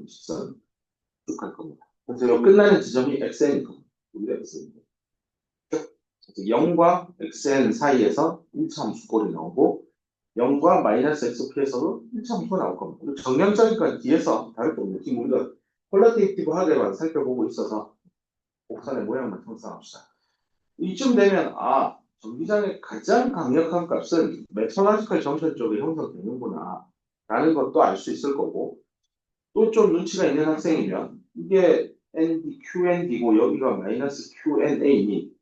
S1: 직선 쭉 갈 겁니다. 그래서 이 끝나는 지점이 xn일 겁니다. 우리가 xn. 0과 xn 사이에서 1차 함수꼴이 나오고 0과 마이너스 xp에서도 1차 함수가 나올 겁니다. 정량적인 건 뒤에서 다를 겁니다. 지금 우리가 퀄리테이티브하게만 살펴보고 있어서 곡선의 모양만 형성합시다. 이쯤 되면 전기장의 가장 강력한 값은 메터라지컬 정션 쪽에 형성되는구나 라는 것도 알 수 있을 거고 또 좀 눈치가 있는 학생이면 이게 ND, QND고 여기가 마이너스 QNA니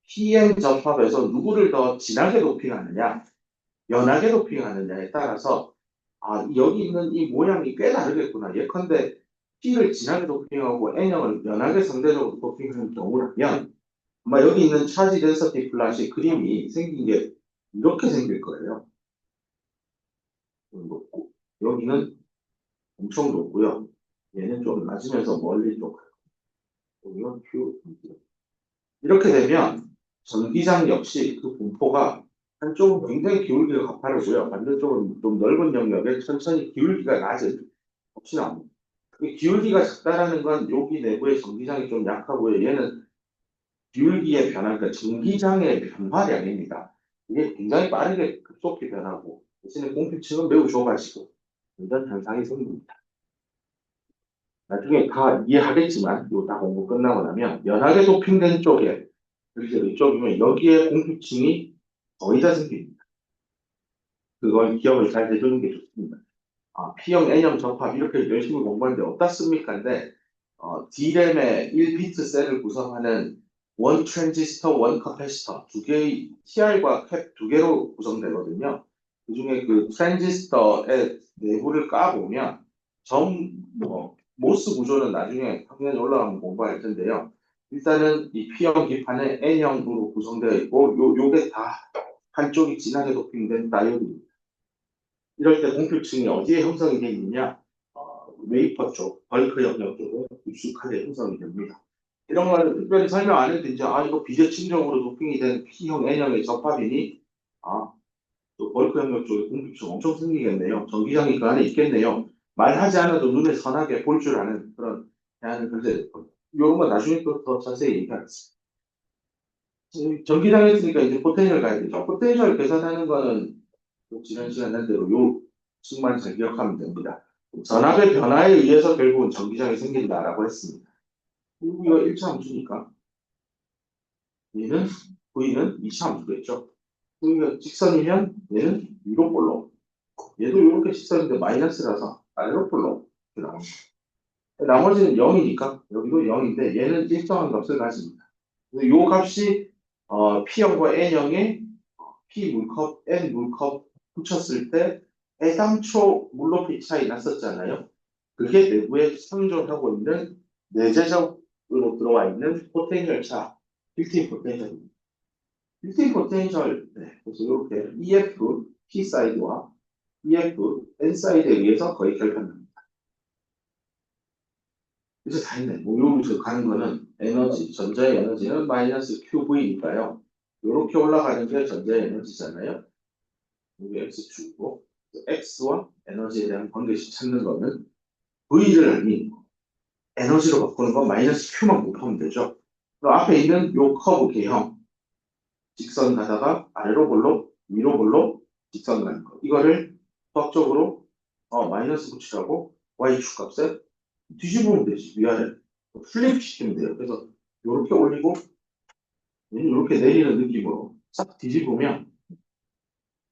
S1: PM 접합에서 누구를 더 진하게 도핑하느냐 연하게 도핑하느냐에 따라서 여기 있는 이 모양이 꽤 다르겠구나. 예컨대 P를 진하게 도핑하고 N형을 연하게 상대적으로 도핑하는 경우라면 아마 여기 있는 차지 덴서티 플랫이 그림이 생긴 게 이렇게 생길 거예요. 좀 높고 여기는 엄청 높고요. 얘는 좀 낮으면서 멀리 쪽 이건 Q 이렇게 되면 전기장 역시 그 분포가 한쪽은 굉장히 기울기가 가파르고요. 반대쪽은 좀 넓은 영역에 천천히 기울기가 낮은 없이 나옵니다. 그 기울기가 작다라는 건 여기 내부의 전기장이 좀 약하고요. 얘는 기울기의 변화, 그러니까 전기장의 변화량입니다. 이게 굉장히 빠르게 급속히 변하고 대신에 공필층은 매우 좁아지고 이런 현상이 생깁니다. 나중에 다 이해하겠지만 이거 다 공부 끝나고 나면 연하게 도핑된 쪽에 이렇게 이쪽이면 여기에 공필층이 거의 다 생깁니다. 그걸 기억을 잘 해두는 게 좋습니다. P형, N형 접합 이렇게 열심히 공부하는데 어떻습니까? 근데 D램의 1비트 셀을 구성하는 원 트랜지스터, 원 캐패시터 두 개의 TR과 캡 두 개로 구성되거든요. 그 중에 그 트랜지스터의 내부를 까보면 모스 구조는 나중에 학년이 올라가면 공부할 텐데요. 일단은 이 P형 기판에 N형으로 구성되어 있고 요게 다 한쪽이 진하게 도핑된 다이오드입니다. 이럴 때 공표층이 어디에 형성이 되어 있느냐? 웨이퍼 쪽, 벌크 영역 쪽에 익숙하게 형성이 됩니다. 이런 거는 특별히 설명 안 해도 되죠. 이거 비대칭적으로 도핑이 된 P형, N형의 접합이니, 또 벌크 영역 쪽에 공표층 엄청 생기겠네요. 전기장이 그 안에 있겠네요. 말하지 않아도 눈에 선하게 볼 줄 아는 그런 대안을 근데 이런 건 나중에 또 더 자세히 얘기하겠습니다. 전기장에 있으니까 이제 포텐셜 가야 되죠. 포텐셜 계산하는 거는 지난 시간 한 대로 요 층만 잘 기억하면 됩니다. 전압의 변화에 의해서 결국은 전기장이 생긴다라고 했습니다. 그리고 이거 1차 함수니까 얘는 V는 2차 함수겠죠. 그러니까 직선이면 얘는 위로 볼로 얘도 이렇게 직선인데 마이너스라서 아래로 볼로 이렇게 나옵니다. 나머지는 0이니까 여기도 0인데 얘는 일정한 값을 가집니다. 이 값이 P형과 N형의 P 물컵, N 물컵 붙였을 때 애당초 물높이 차이 났었잖아요. 그게 내부에 상존하고 있는 내재적으로 들어와 있는 포텐셜 차, 빌트인 포텐셜입니다. 빌트인 포텐셜, 그래서 이렇게 EF P 사이드와 EF N 사이드에 의해서 거의 결합됩니다. 이제 다 했네. 여기서 가는 거는 에너지, 전자의 에너지는 마이너스 QV니까요. 이렇게 올라가는 게 전자의 에너지잖아요. 이게 X축이고 X와 에너지에 대한 관계식 찾는 거는 V를 아닌 에너지로 바꾸는 건 마이너스 Q만 곱하면 되죠. 그럼 앞에 있는 요 커브 개형 직선 가다가 아래로 볼로 위로 볼로 직선 가는 거 이거를 수학적으로 마이너스 붙이라고 Y축 값에 뒤집으면 되지. 위아래 플립 시키면 돼요. 그래서 이렇게 올리고 이렇게 내리는 느낌으로 싹 뒤집으면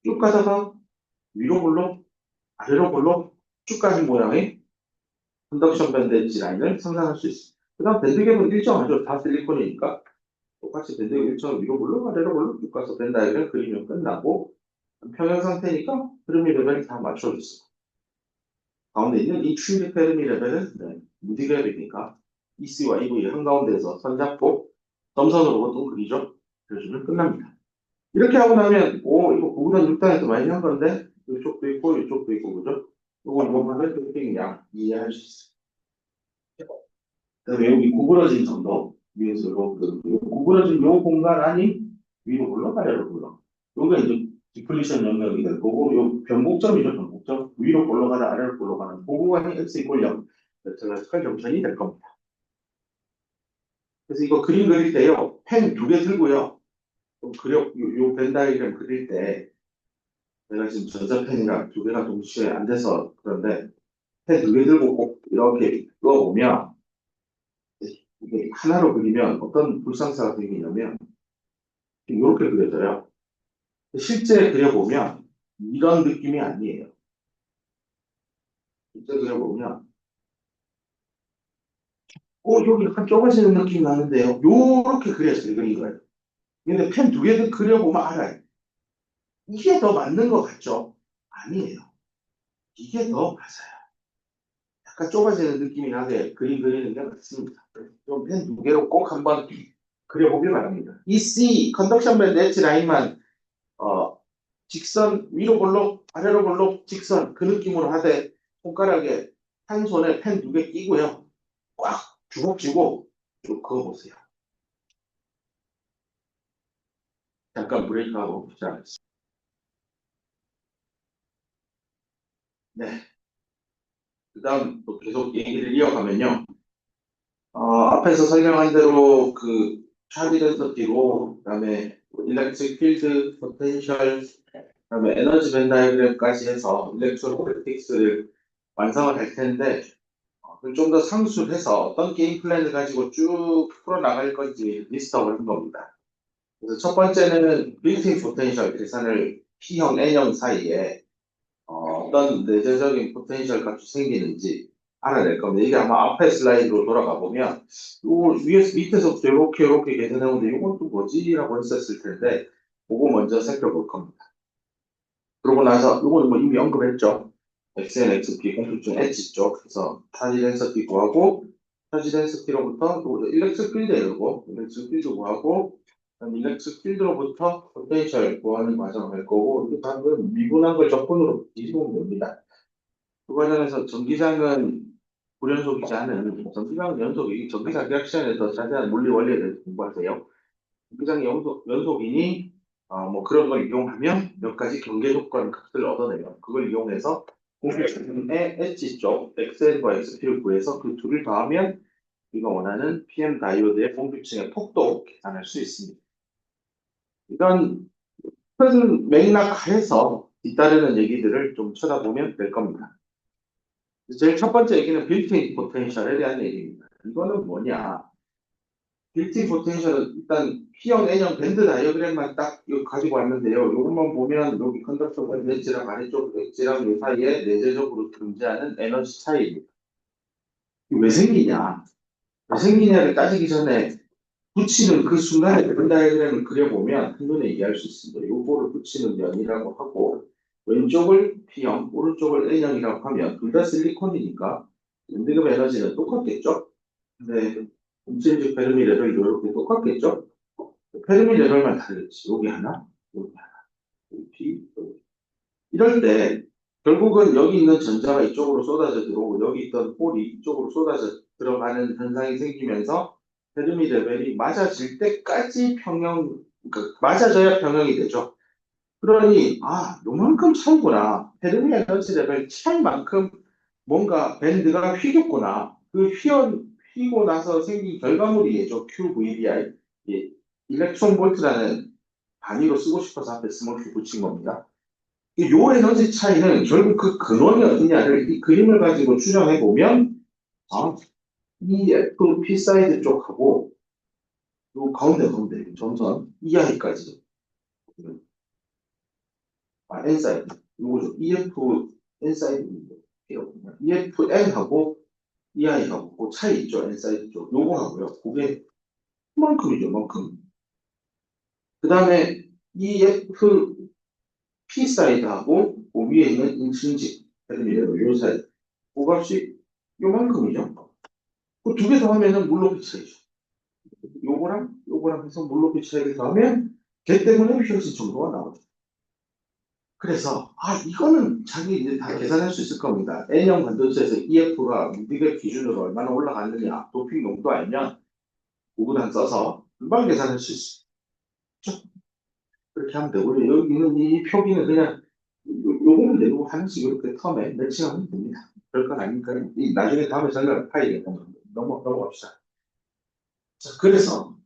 S1: 쭉 가다가 위로 볼로 아래로 볼로 쭉 가는 모양의 컨덕션 밴드 엣지 라인을 상상할 수 있습니다. 그 다음 밴드 갭은 일정하죠. 다 실리콘이니까 똑같이 밴드 갭 일정 위로 볼로 아래로 볼로 쭉 가서 밴드 다이어그램 그리면 끝나고 평형 상태니까 페르미 레벨이 다 맞춰졌어. 가운데 있는 이 트윈 페르미 레벨은 무디 갭이니까 EC와 EV 한가운데에서 선 잡고 점선으로 보통 그리죠. 그려주면 끝납니다. 이렇게 하고 나면, 오, 이거 구구단 6단에서 많이 한 건데, 이쪽도 있고, 이쪽도 있고, 그죠? 이거 뭐만 해도 그냥 이해할 수 있어요. 그다음에 여기 구부러진 점도 위에서 요 구부러진 요 공간 안이 위로 올라 아래로 올라. 여기가 이제 디플리션 영역이 될 거고, 요 변곡점이죠, 변곡점. 위로 올라가다 아래로 올라가는 그 구간이 x 이퀄 0, 스컬 정션이 될 겁니다. 그래서 이거 그림 그릴 때요, 펜 두 개 들고요. 좀 요 벤 다이그램 그릴 때, 내가 지금 전자펜이랑 두 개가 동시에 안 돼서 그런데, 펜 두 개 들고 꼭 이렇게 그어보면, 이게 하나로 그리면 어떤 불상사가 생기냐면, 이렇게 그려져요. 실제 그려보면, 이런 느낌이 아니에요. 실제 그려보면, 여기 약간 좁아지는 느낌이 나는데요. 요렇게 그려져요, 그린 거예요. 근데 펜 두 개 그려보면 알아요. 이게 더 맞는 것 같죠? 아니에요. 이게 더 맞아요. 약간 좁아지는 느낌이 나게 그림 그리는 게 맞습니다. 좀 펜 두 개로 꼭 한번 그려보길 바랍니다. 이 C, 컨덕션 밴드 엣지 라인만, 직선, 위로 볼록, 아래로 볼록, 직선, 그 느낌으로 하되, 손가락에 한 손에 펜 두 개 끼고요. 꽉 주걱 쥐고 쭉 그어보세요. 잠깐 브레이크하고 시작하겠습니다. 네. 그 다음 또 계속 얘기를 이어가면요. 앞에서 설명한 대로 그 차지 덴서티로, 그다음에 일렉트릭 필드, 포텐셜, 그다음에 에너지 벤 다이어그램까지 해서 일렉트로포레틱스를 완성을 할 텐데, 좀 더 상수해서 어떤 게임 플랜을 가지고 쭉 풀어나갈 건지 리스트업을 한 겁니다. 그래서 첫 번째는 빌트인 포텐셜 계산을 P형, N형 사이에 떤 내재적인 포텐셜 값이 생기는지 알아낼 겁니다. 이게 아마 앞에 슬라이드로 돌아가 보면 요 위에서 밑에서부터 이렇게 계산해오는데 이건 또 뭐지라고 했었을 텐데 그거 먼저 살펴볼 겁니다. 그러고 나서 이거는 뭐 이미 언급했죠. XN, XP 공식중 엣지 쪽. 그래서 차지 덴서티 구하고 차지 덴서티로부터 또 일렉트릭 필드 이러고 일렉트릭 필드 구하고 그다음 일렉트릭 필드로부터 포텐셜 구하는 과정을 할 거고 이게 방금 미분한 걸 적분으로 뒤집으면 됩니다. 그 과정에서 전기장은 불연속이지 않은 전기장은 연속이 전기장 계약 시간에 더 자세한 물리 원리에 대해서 공부하세요. 전기장이 연속이니 뭐 그런 걸 이용하면 몇 가지 경계 효과를 값을 얻어내요. 그걸 이용해서 공식의 엣지 쪽 XL과 XP를 구해서 그 둘을 더하면 우리가 원하는 PM 다이오드의 공급층의 폭도 계산할 수 있습니다. 이런 큰 맥락 하에서 뒤따르는 얘기들을 좀 쳐다보면 될 겁니다. 제일 첫 번째 얘기는 빌트인 포텐셜에 대한 얘기입니다. 이거는 뭐냐? 빌트인 포텐셜은 일단 P형, N형 밴드 다이어그램만 딱 이거 가지고 왔는데요. 이것만 보면 여기 컨덕터가 엣지랑 아래쪽 엣지랑 이 사이에 내재적으로 존재하는 에너지 차이입니다. 이게 왜 생기냐? 왜 생기냐를 따지기 전에 붙이는 그 순간에 밴드 다이어그램을 그려보면 한눈에 이해할 수 있습니다. 요거를 붙이는 면이라고 하고 왼쪽을 P형, 오른쪽을 N형이라고 하면 둘 다 실리콘이니까 연비급 에너지는 똑같겠죠? 근데 인체인지 페르미 레벨도 이렇게 똑같겠죠? 페르미 레벨만 다르겠지. 여기 하나, 여기 하나, 여기 P, 여기. 이럴 때 결국은 여기 있는 전자가 이쪽으로 쏟아져 들어오고 여기 있던 홀이 이쪽으로 쏟아져 들어가는 현상이 생기면서 페르미 레벨이 맞아질 때까지 그러니까 맞아져야 평형이 되죠. 그러니 요만큼 차이구나. 페르미 에너지 레벨 차이만큼 뭔가 밴드가 휘겠구나. 그 휘고 나서 생긴 결과물이 얘죠. QVBI. 예, 일렉트론 볼트라는 단위로 쓰고 싶어서 앞에 스몰 q 붙인 겁니다. 요 에너지 차이는 결국 그 근원이 어디냐를 이 그림을 가지고 추정해 보면, 이 FP 사이드 쪽하고 요 가운데 점선 EI까지 N 사이드 요거죠. EF N 사이드인데 EFN하고 EI하고 그 차이 있죠. N 사이드 쪽 요거 하고요. 그게 그만큼이죠. 만큼. 그 다음에 EF P 사이드하고 그 위에 있는 인층직 요 사이드 그 값이 요만큼이죠. 그 두 개 더하면은 물높이 차이죠. 요거랑 해서 물높이 차이를 더하면 걔 때문에 POC 정도가 나오죠. 그래서 이거는 자기 이제 다 계산할 수 있을 겁니다. N형 반도체에서 EF가 미드갭 기준으로 얼마나 올라갔느냐 도핑 농도 알면 구구단 써서 금방 계산할 수 있죠. 그렇게 하면 되고 여기는 이 표기는 그냥 요거는 내고 하나씩 이렇게 텀에 매칭하면 됩니다. 별건 아니니까요. 나중에 다음에 설명 파일에 넘어갑시다. 자, 그래서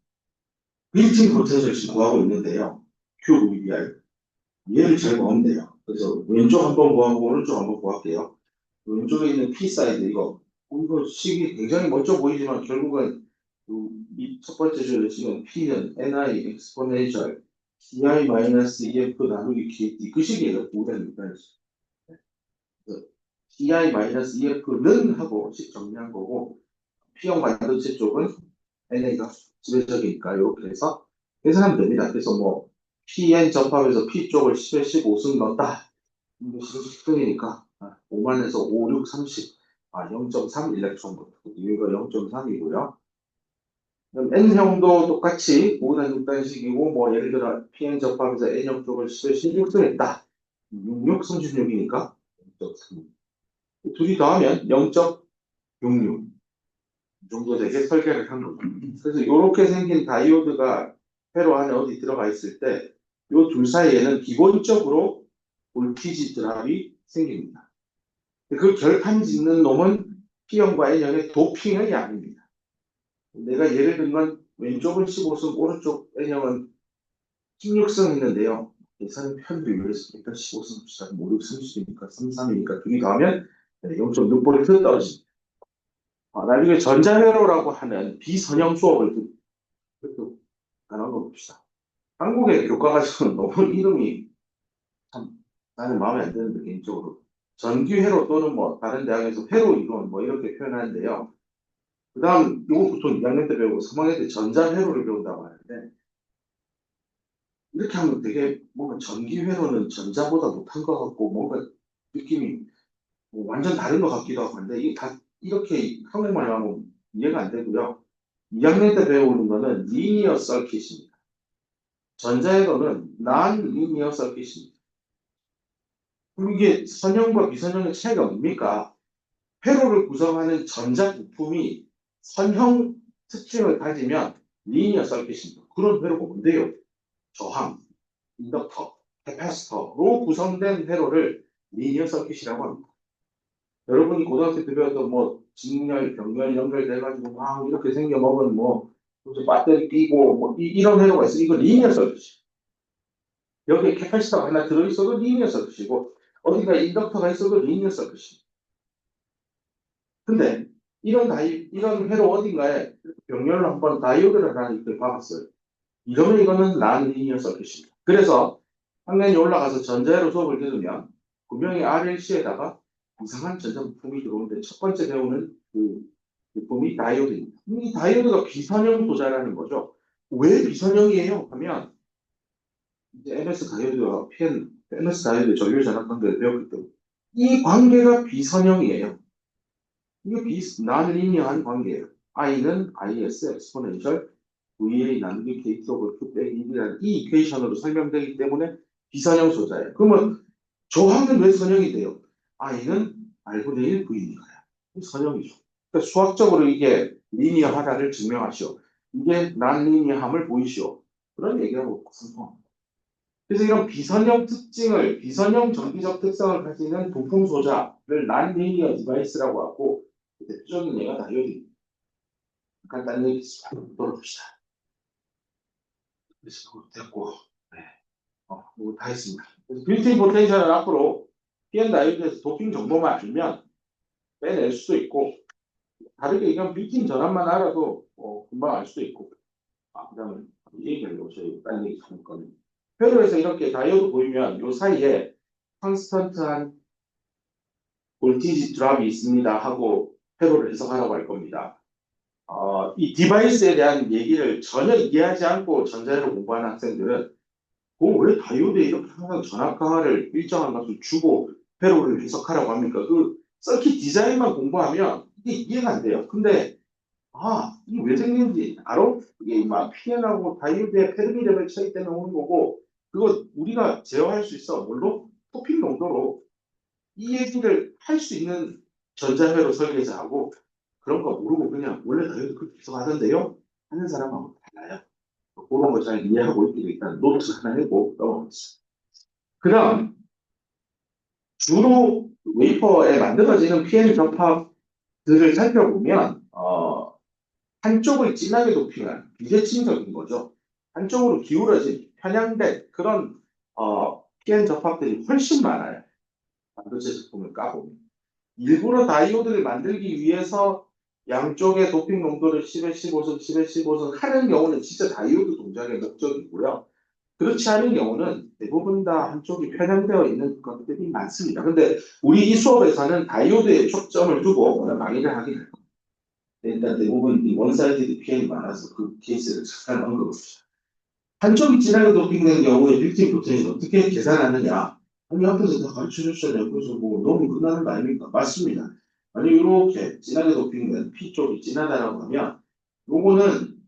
S1: 빌트인 포텐셜을 구하고 있는데요. QVBR 얘를 잘 구하면 돼요. 그래서 왼쪽 한번 구하고 오른쪽 한번 구할게요. 왼쪽에 있는 P 사이드 이거 식이 굉장히 멋져 보이지만 결국은 이 첫 번째 줄에 지금 P는 NI exponential TI-EF 나누기 KT 그 식이에요. 모델입니다. TI-EF는 하고 식 정리한 거고 P형 반도체 쪽은 NA가 지배적이니까 이렇게 해서 계산하면 됩니다. 그래서 뭐 PN 접합에서 P 쪽을 10에 15승 넣었다. 이거 시간이니까 5만에서 5, 6, 30 0.3 일렉트론부터 여기가 0.3이고요. N형도 똑같이 5단 6단식이고 뭐 예를 들어 PN 접합에서 N형 쪽을 10에 16승 했다. 66, 36이니까 0.3 둘이 더하면 0.66 정도 되게 설계를 한 거죠. 그래서 이렇게 생긴 다이오드가 회로 안에 어디 들어가 있을 때 이 둘 사이에는 기본적으로 볼티지 드랍이 생깁니다. 그 결판 짓는 놈은 P형과 N형의 도핑의 양입니다. 내가 예를 들면 왼쪽은 15승, 오른쪽 N형은 16승 했는데요. 계산은 편리를 위해서 일단 15승 합시다. 5, 6, 30이니까 3, 3이니까 둘이 더하면 0.6V 떨어집니다. 나중에 전자회로라고 하는 비선형 수업을 나눠 봅시다. 한국의 교과가에서는 너무 이름이 참 나는 마음에 안 드는데 개인적으로 전기회로 또는 뭐 다른 대학에서 회로 이론 뭐 이렇게 표현하는데요. 그 다음 요거 보통 2학년 때 배우고 3학년 때 전자회로를 배운다고 하는데 이렇게 하면 되게 뭔가 전기회로는 전자보다 못한 것 같고 뭔가 느낌이 뭐 완전 다른 것 같기도 하고 한데 이게 다 이렇게 한국말로 하면 이해가 안 되고요. 2학년 때 배우는 거는 리니어 서킷입니다. 전자회로는 non 리니어 서킷입니다. 그럼 이게 선형과 비선형의 차이가 뭡니까? 회로를 구성하는 전자 부품이 선형 특징을 가지면 리니어 서킷입니다. 그런 회로가 뭔데요? 저항, 인덕터, 캐파시터로 구성된 회로를 리니어 서킷이라고 합니다. 여러분이 고등학교 때 배웠던 뭐 직렬, 병렬 연결돼가지고 막 이렇게 생겨먹은 뭐 배터리 끼고 뭐 이런 회로가 있어요. 이거 리니어 서킷이. 여기에 캐파시터가 하나 들어있어도 리니어 서킷이고 어디가 인덕터가 있어도 리니어 서킷이. 근데 이런 회로 어딘가에 병렬로 한번 다이오드를 하나 이렇게 봐봤어요. 이러면 이거는 non-linear 서킷입니다. 그래서 학년이 올라가서 전자회로 수업을 들으면 분명히 RLC에다가 이상한 전자 부품이 들어오는데 첫 번째 배우는 그 부품이 다이오드입니다. 이 다이오드가 비선형 소자라는 거죠. 왜 비선형이에요? 하면 이제 MS 다이오드와 MS 다이오드 전류 전압 관계를 배웠기 때문에 이 관계가 비선형이에요. 이게 non-linear한 관계예요. I는 IS exponential VA 나누기 KT 오브 Q 빼기 1이라는 이 이퀘이션으로 설명되기 때문에 비선형 소자예요. 그러면 저항은 왜 선형이 돼요? I는 R분의 1 V니까요. 선형이죠. 그러니까 수학적으로 이게 리니어하다를 증명하시오. 이게 non-linear함을 보이시오. 그런 얘기하고 상통합니다. 그래서 이런 비선형 특징을, 비선형 전기적 특성을 가지는 부품 소자를 non-linear device라고 하고 대표적인 예가 다이오드입니다. 간단히 얘기 돌아봅시다. 그래서 됐고, 네. 이거 다 했습니다. 그래서 빌트인 포텐셜은 앞으로 PN 다이오드에서 도핑 정보만 알면 빼낼 수도 있고, 다르게 얘기하면 빌트인 전압만 알아도 금방 알 수도 있고, 그 다음에 이 얘기하려고 저희 딴 얘기 하는 거는 회로에서 이렇게 다이오드 보이면 요 사이에 컨스턴트한 볼티지 드랍이 있습니다 하고 회로를 해석하라고 할 겁니다. 이 디바이스에 대한 얘기를 전혀 이해하지 않고 전자회로 공부하는 학생들은 왜 다이오드에 이렇게 항상 전압 강화를 일정한 값을 주고 회로를 해석하라고 합니까? 그 서킷 디자인만 공부하면 이게 이해가 안 돼요. 근데 이게 왜 생긴지 알아? 이게 막 피해나고 다이오드의 페르미 레벨 차이 때문에 오는 거고, 그거 우리가 제어할 수 있어. 뭘로? 토핑 농도로. 이 얘기를 할 수 있는 전자회로 설계자하고 그런 거 모르고 그냥 원래 다이어트 그렇게 계속 하던데요? 하는 사람하고 달라요. 그런 거 잘 이해하고 있기로 일단 노트 하나 내고 넘어가겠습니다. 그 다음, 주로 웨이퍼에 만들어지는 PM 접합들을 살펴보면, 한쪽을 진하게 높이는 비대칭적인 거죠. 한쪽으로 기울어진 편향된 그런 PM 접합들이 훨씬 많아요. 반도체 제품을 까보면. 일부러 다이오드를 만들기 위해서 양쪽의 도핑 농도를 10에 15선, 10에 15선 하는 경우는 진짜 다이오드 동작의 목적이고요. 그렇지 않은 경우는 대부분 다 한쪽이 편향되어 있는 것들이 많습니다. 근데 우리 이 수업에서는 다이오드에 초점을 두고 강의를 하게 될 겁니다. 일단 대부분 이 원사이드 PN이 많아서 그 케이스를 잠깐 언급합시다. 한쪽이 진하게 도핑된 경우에 빌트인 포텐을 어떻게 계산하느냐? 아니, 앞에서 다 가르쳐 줬잖아요. 그래서 뭐 너무 끝나는 거 아닙니까? 맞습니다. 아니, 이렇게 진하게 도핑된 P 쪽이 진하다라고 하면, 요거는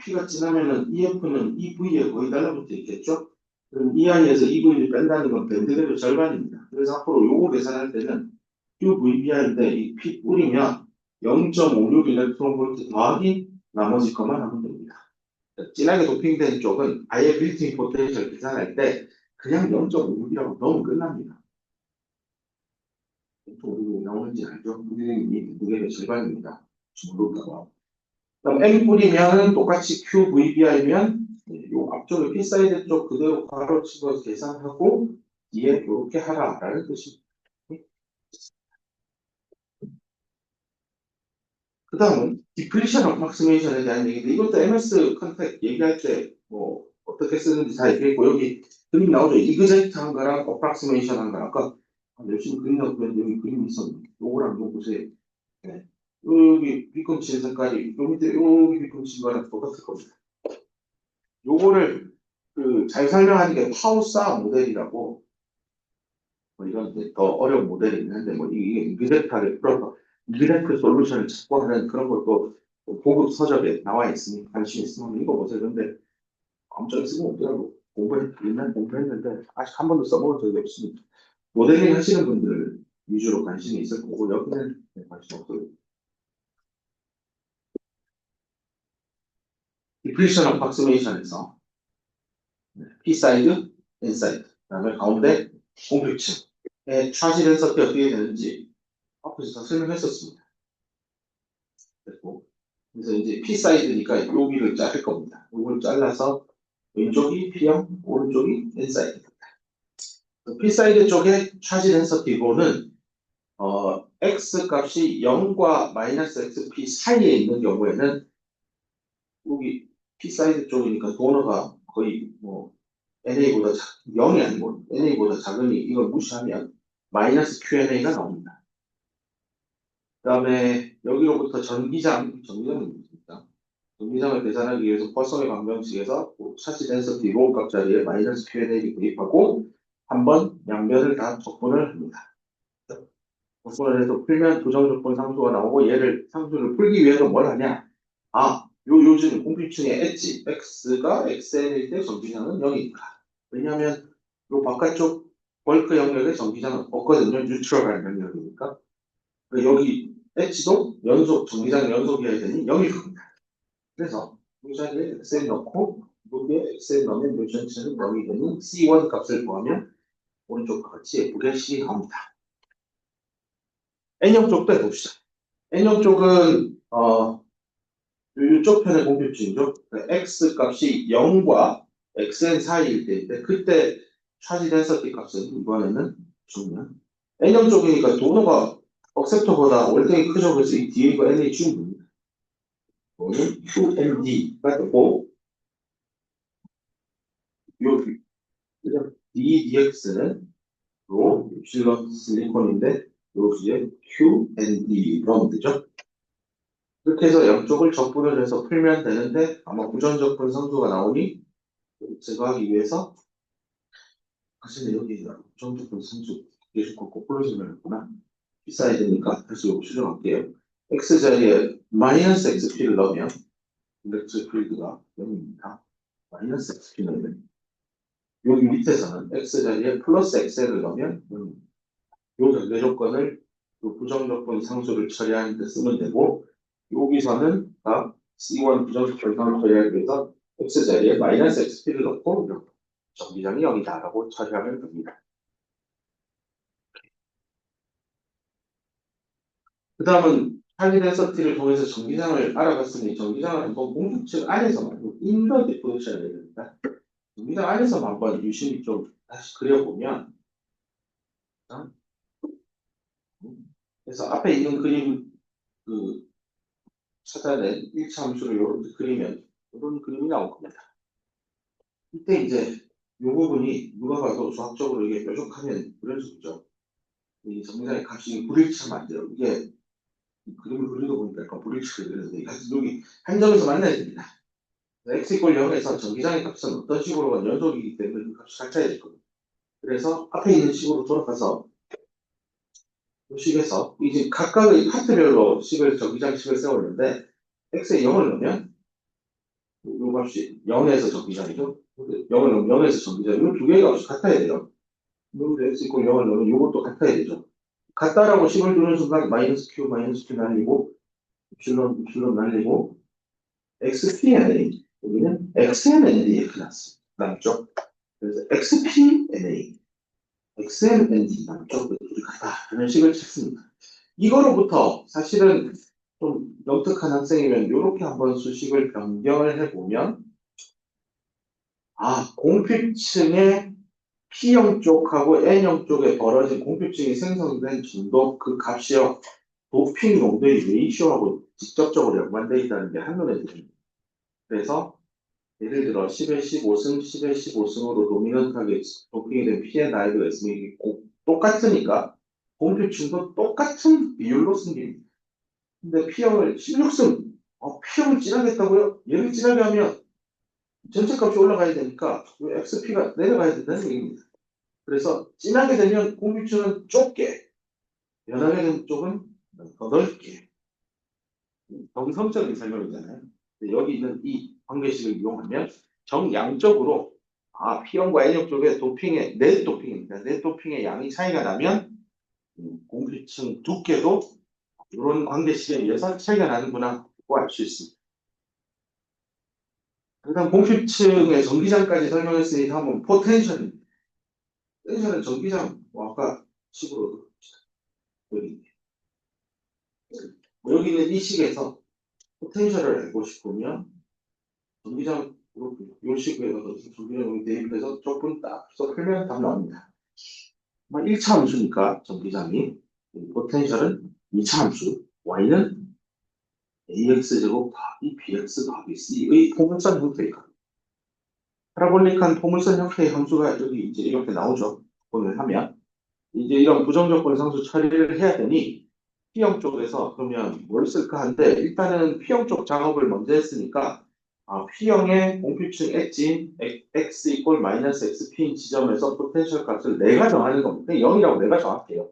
S1: P가 진하면은 EF는 EV에 거의 달라붙어 있겠죠? 그럼 EI에서 EV를 뺀다는 건 밴드궤도 절반입니다. 그래서 앞으로 요거 계산할 때는 QVBI인데 이 P 뿌리면 0.56 일렉트론 볼트 더하기 나머지 것만 하면 됩니다. 진하게 도핑된 쪽은 아예 빌트인 포텐셜 계산할 때 그냥 0.56이라고 넣으면 끝납니다. 0.56이 나오는지 알죠? 무게이 무게의 절반입니다. 모를까봐. 그럼 M 뿌리면 똑같이 QVBI면 이 앞쪽에 P사이드 쪽 그대로 괄호 치고 계산하고 뒤에 이렇게 하라라는 뜻입니다. 그 다음은 디플리션 어프락시메이션에 대한 얘기인데 이것도 MS 컨택 얘기할 때 뭐 어떻게 쓰는지 다 얘기했고 여기 그림 나오죠. 이그젝트 한 거랑 어프락시메이션 한 거랑 아까 열심히 그림 나오는데 여기 그림이 있었는데 요거랑 이거 보세요. 네. 여기 뒤꿈치 색깔이 요 밑에 여기 뒤꿈치 거랑 똑같을 겁니다. 요거를 그 잘 설명하는 게 파우사 모델이라고 뭐 이런 이제 더 어려운 모델이긴 한데 뭐 이게 이그젝트하게 풀어서 이그젝트 솔루션을 찾고 하는 그런 것도 고급 서적에 나와 있으니 관심 있으면 읽어보세요. 근데 엄청 쓰고 없더라고. 옛날 공부했는데 아직 한 번도 써본 적이 없습니다. 모델링 하시는 분들 위주로 관심이 있을 거고 여기는 관심 없어요. 디플리션 어프락시메이션에서 P사이드, N사이드 그다음에 가운데 공백층의 차지 렌서티 어떻게 되는지 앞에서 다 설명했었습니다. 됐고 그래서 이제 P사이드니까 여기를 자를 겁니다. 이걸 잘라서 왼쪽이 P형, 오른쪽이 N사이드. P사이드 쪽에 차지 렌서티로는 X 값이 0과 마이너스 XP 사이에 있는 경우에는 여기 P사이드 쪽이니까 도너가 거의 뭐 NA보다 0이 아니고 NA보다 작으니 이걸 무시하면 마이너스 Q&A가 나옵니다. 그 다음에 여기로부터 전기장은 뭡니까? 전기장을 계산하기 위해서 퍼성의 방정식에서 차시 덴서티 로우 값 자리에 마이너스 Q&A를 대입하고 한번 양변을 다 적분을 합니다. 적분을 해서 풀면 부정조건 상수가 나오고 얘를 상수를 풀기 위해서 뭘 하냐? 요즘 공필층의 엣지 x가 xn일 때 전기장은 0이니까. 왜냐하면 요 바깥쪽 벌크 영역에 전기장은 없거든요. 뉴트럴한 영역이니까. 여기 엣지도 전기장 연속이어야 되니 0일 겁니다. 그래서 이 자리에 xn 넣고 여기에 xn 넣으면 요 전체는 0이 되는 c1 값을 구하면 오른쪽과 같이 예쁘게 C 나옵니다. n형 쪽도 해봅시다. n형 쪽은 이쪽 편의 공필층이죠. x 값이 0과 xn 사이일 때인데 그때 차지 덴서티 값은 이번에는 주면 n형 쪽이니까 도너가 억셉터보다 월등히 크죠. 그래서 이 뒤에 이거 n이 주면 됩니다. 이거는 QND가 되고 요 DDX는 로 실버 실리콘인데 여기에 QND로 하면 되죠. 그렇게 해서 양쪽을 적분을 해서 풀면 되는데 아마 부전적분 상수가 나오니 제거하기 위해서 사실 여기 부전적분 상수 계속 거꾸로 설명했구나. 비싸야 되니까 다시 이거 수정할게요. x 자리에 마이너스 xp를 넣으면 일렉트릭 필드가 0입니다. 마이너스 xp 넣으면 여기 밑에서는 x 자리에 플러스 xl을 넣으면 0입니다. 요 전제 조건을 요 부정조건 상수를 처리하는 데 쓰면 되고 여기서는 각 C1 부정조건 상수 처리하기 위해서 x 자리에 마이너스 xp를 넣고 전기장이 0이다라고 처리하면 됩니다. 그 다음은 할리덴서티를 통해서 전기장을 알아봤으니 전기장을 한번 공급층 안에서 말고 인버드 포지션을 해야 됩니다. 전기장 안에서 한번 유심히 좀 다시 그려보면 그래서 앞에 있는 그림 그 찾아낸 1차 함수를 이렇게 그리면 이런 그림이 나올 겁니다. 이때 이제 이 부분이 누가 봐도 수학적으로 이게 뾰족하면 그런 식이죠. 이 전기장의 값이 불일치하면 안 돼요. 이게 그림을 그리다 보니까 약간 불일치가 되는데 여기 한 점에서 만나야 됩니다. x 이퀄 0에서 전기장의 값은 어떤 식으로 연속이기 때문에 그 값이 같아야 될 겁니다. 그래서 앞에 있는 식으로 돌아가서 이 식에서 이제 각각의 파트별로 전기장 식을 세웠는데 x에 0을 넣으면 이 값이 0에서 전기장이죠. 0을 넣으면 0에서 전기장. 이 두 개의 값이 같아야 돼요. 여기도 x 이퀄 0을 넣으면 이것도 같아야 되죠. 같다라고 식을 두는 순간 마이너스 q 날리고 입실론 날리고 XPNA 여기는 XMND 이렇게 났어요. 남쪽. 그래서 XPNA, XMND 남쪽 둘이 같다. 이런 식을 찾습니다. 이거로부터 사실은 좀 영특한 학생이면 이렇게 한번 수식을 변경을 해보면 공필층의 P형 쪽하고 N형 쪽에 벌어진 공필층이 생성된 진도 그 값이요. 도핑 농도의 레이쇼하고 직접적으로 연관되어 있다는 게 한눈에 들립니다. 그래서 예를 들어 10에 15승, 10에 15승으로 도미넌트하게 도핑이 된 P&I도 S이 똑같으니까 공필층도 똑같은 비율로 생깁니다. 근데 P형을 16승, P형을 진하게 했다고요? 얘를 진하게 하면 전체 값이 올라가야 되니까 XP가 내려가야 된다는 얘기입니다. 그래서 진하게 되면 공필층은 좁게, 연하게 된 쪽은 더 넓게. 정성적인 설명이잖아요. 여기 있는 이 관계식을 이용하면 정양적으로 P형과 N형 쪽에 도핑의 넷 도핑입니다. 넷 도핑의 양이 차이가 나면 공필층 두께도 이런 관계식에 의해서 차이가 나는구나 알 수 있습니다. 그다음 공필층의 전기장까지 설명했으니 한번 포텐셜입니다. 포텐셜은 전기장 아까 식으로 여기 있는 이 식에서 포텐셜을 알고 싶으면 전기장 요 식으로 전기장을 대입해서 조금 딱 풀면 답 나옵니다. 1차 함수니까 전기장이 포텐셜은 2차 함수 y는 ax제곱 더하기 bx 더하기 c의 포물선 형태의 파라볼릭한 포물선 형태의 함수가 여기 이제 이렇게 나오죠. 오늘 하면 이제 이런 부정조건 상수 처리를 해야 되니 P형 쪽에서 그러면 뭘 쓸까 한데 일단은 P형 쪽 작업을 먼저 했으니까 P형의 공필층 엣진 x 이퀄 마이너스 xp인 지점에서 포텐셜 값을 내가 정하는 겁니다. 0이라고 내가 정할게요.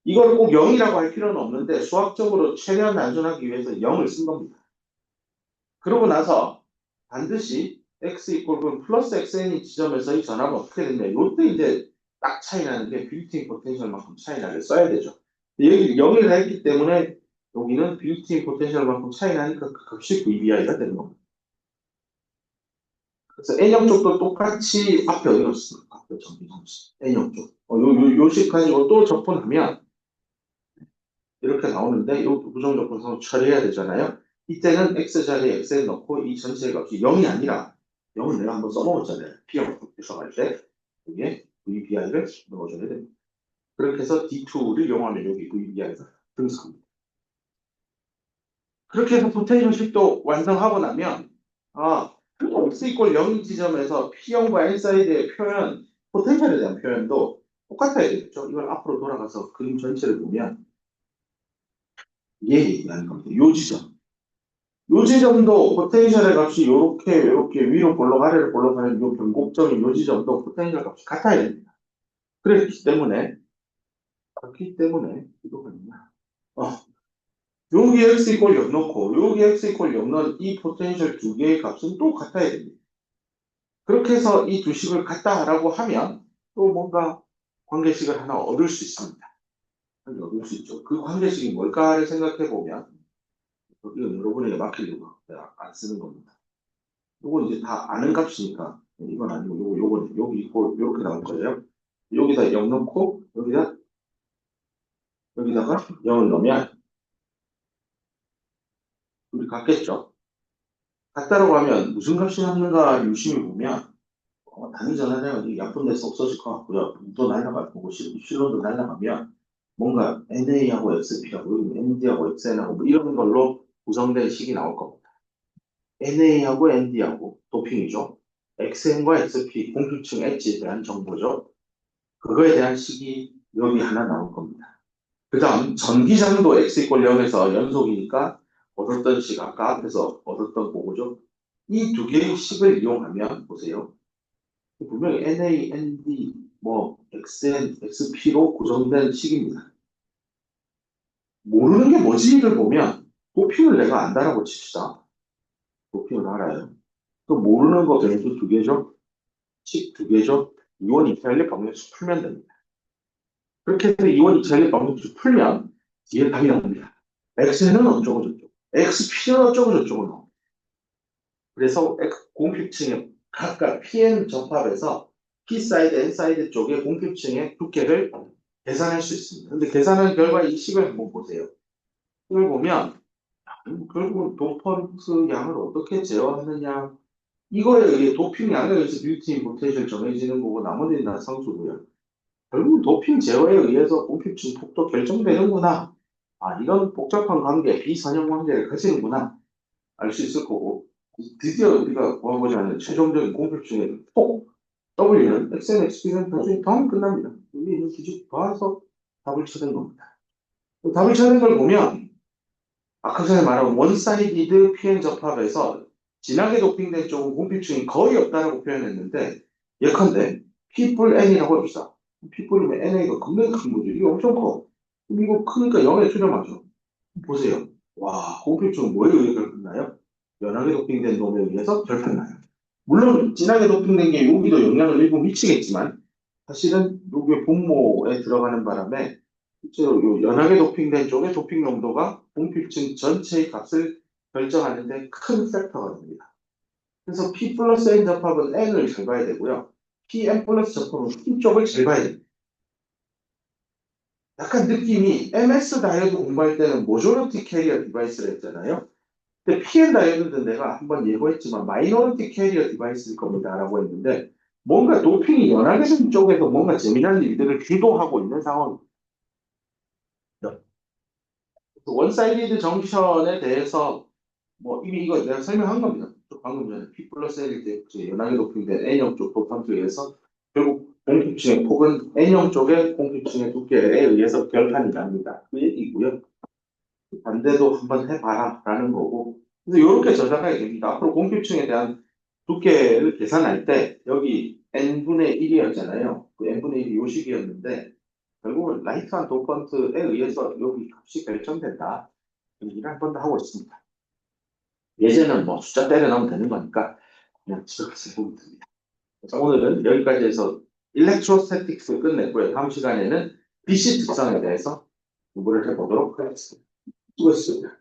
S1: 이걸 꼭 0이라고 할 필요는 없는데 수학적으로 최대한 단순하기 위해서 0을 쓴 겁니다. 그러고 나서 반드시 x 이퀄 플러스 xn이 지점에서 이 전압은 어떻게 되냐. 이때 이제 딱 차이 나는 게 빌트인 포텐셜만큼 차이 나게 써야 되죠. 여기 0을 했기 때문에 여기는 빌트인 포텐셜만큼 차이 나니까 그 값이 VBI가 되는 겁니다. 그래서 N형 쪽도 똑같이 앞에 어디로 쓰는 앞에 정비정식 N형 쪽. 요식 가지고 또 접근하면 이렇게 나오는데 이 부정조건성을 처리해야 되잖아요. 이때는 x 자리에 x를 넣고 이 전체 값이 0이 아니라 0은 내가 한번 써먹었잖아요. P형 해석할 때 여기에 VBI를 넣어줘야 됩니다. 그렇게 해서 D2를 이용하면 여기 VBI가 등장합니다. 그렇게 해서 포텐셜식도 완성하고 나면 x 이퀄 0인 지점에서 P형과 N 사이드의 표현, 포텐셜에 대한 표현도 똑같아야 되겠죠. 이걸 앞으로 돌아가서 그림 전체를 보면 이게 얘기하는 겁니다. 요 지점. 요 지점도 포텐셜의 값이 요렇게 위로 볼록 아래로 볼록하는 요 변곡점인 요 지점도 포텐셜 값이 같아야 됩니다. 그렇기 때문에 이거 뭐냐? 여기 x 이퀄 0 넣고 여기 x 이퀄 0 넣은 이 포텐셜 두 개의 값은 또 같아야 됩니다. 그렇게 해서 이 두 식을 같다 하라고 하면 또 뭔가 관계식을 하나 얻을 수 있습니다. 얻을 수 있죠. 그 관계식이 뭘까를 생각해 보면 이건 여러분에게 맡기려고 내가 안 쓰는 겁니다. 요거 이제 다 아는 값이니까 이건 아니고 요거는 여기 있고 요렇게 나올 거예요. 여기다 0 넣고 여기다가 0을 넣으면 우리 같겠죠. 같다라고 하면 무슨 값이 남는가 유심히 보면 단위 전환하면 약분돼서 없어질 것 같고요. 또 날라갈 거고 실론도 날라가면 뭔가 NA하고 XP하고 ND하고 XN하고 뭐 이런 걸로 구성된 식이 나올 겁니다. NA하고 ND하고 도핑이죠. XN과 XP 공통층 엣지에 대한 정보죠. 그거에 대한 식이 여기 하나 나올 겁니다. 그 다음 전기장도 X 이퀄 0에서 연속이니까 얻었던 식 아까 앞에서 얻었던 거죠. 이 두 개의 식을 이용하면 보세요. 분명히 NA, ND, 뭐 XN, XP로 구성된 식입니다. 모르는 게 뭐지를 보면 도핑을 내가 안다라고 칩시다. 도핑을 알아요. 또 모르는 거 변수 두 개죠. 식 두 개죠. 이원 이차일리 방정식 풀면 됩니다. 그렇게 해서 이원 이차일리 방정식 풀면 뒤에 답이 나옵니다. X는 어쩌고 저쩌고, XP는 어쩌고 저쩌고 나옵니다. 그래서 공표층의 각각 PN 접합에서 P 사이드, N 사이드 쪽의 공표층의 두께를 계산할 수 있습니다. 근데 계산한 결과 이 식을 한번 보세요. 이걸 보면 결국은 도퍼런트 양을 어떻게 제어하느냐 이거에 의해 도핑 양에 의해서 뷰티 포텐셜 정해지는 거고 나머지는 다 상수고요. 결국 도핑 제어에 의해서 공표층 폭도 결정되는구나. 이런 복잡한 관계, 비선형 관계를 가지는구나 알 수 있을 거고 드디어 우리가 구하고자 하는 최종적인 공표층의 폭 W는 XN, XP는 나중에 더하면 끝납니다. 여기 있는 기준 더해서 답을 찾는 겁니다. 답을 찾는 걸 보면 아까 전에 말한 원사이디드 PN 접합에서 진하게 도핑된 쪽은 공표층이 거의 없다라고 표현했는데 예컨대 P뿔 N이라고 합시다. P뿔이면 NA가 굉장히 큰 거죠. 이게 엄청 커. 그럼 이거 크니까 0에 수렴하죠. 보세요. 와, 공표층은 뭐에 의해 결핍나요? 연하게 도핑된 놈에 의해서 결핍나요. 물론 진하게 도핑된 게 여기도 영향을 일부 미치겠지만 사실은 여기 분모에 들어가는 바람에 실제로 요 연하게 도핑된 쪽의 도핑 농도가 공표층 전체의 값을 결정하는데 큰 팩터가 됩니다. 그래서 P 플러스 N 접합은 N을 잘 봐야 되고요. PM 플러스 접합은 P 쪽을 잘 봐야 됩니다. 약간 느낌이 MS 다이오드 공부할 때는 모조리티 캐리어 디바이스를 했잖아요. 근데 PN 다이오드는 내가 한번 예고했지만 마이너리티 캐리어 디바이스일 겁니다 라고 했는데 뭔가 도핑이 연하게 된 쪽에서 뭔가 재미난 일들을 주도하고 있는 상황입니다. 원사이디드 정션에 대해서 뭐 이미 이거 내가 설명한 겁니다. 방금 전에 P 플러스 N일 때 연하게 도핑된 N형 쪽 도판트에 의해서 결국 공표층의 폭은 N형 쪽의 공표층의 두께에 의해서 결판이 납니다. 그 얘기고요. 반대도 한번 해봐라 라는 거고 그래서 이렇게 저장하게 됩니다. 앞으로 공표층에 대한 두께를 계산할 때 여기 n분의 1이었잖아요. 그 n분의 1이 요식이었는데 결국은 라이트한 도펀트에 의해서 여기 값이 결정된다. 이 얘기를 한 번 더 하고 있습니다. 예제는 뭐 숫자 때려 넣으면 되는 거니까 그냥 집에 가서 해보면 됩니다. 오늘은 여기까지 해서 일렉트로스태틱스 끝냈고요. 다음 시간에는 DC 특성에 대해서 공부를 해보도록 하겠습니다. 수고했습니다.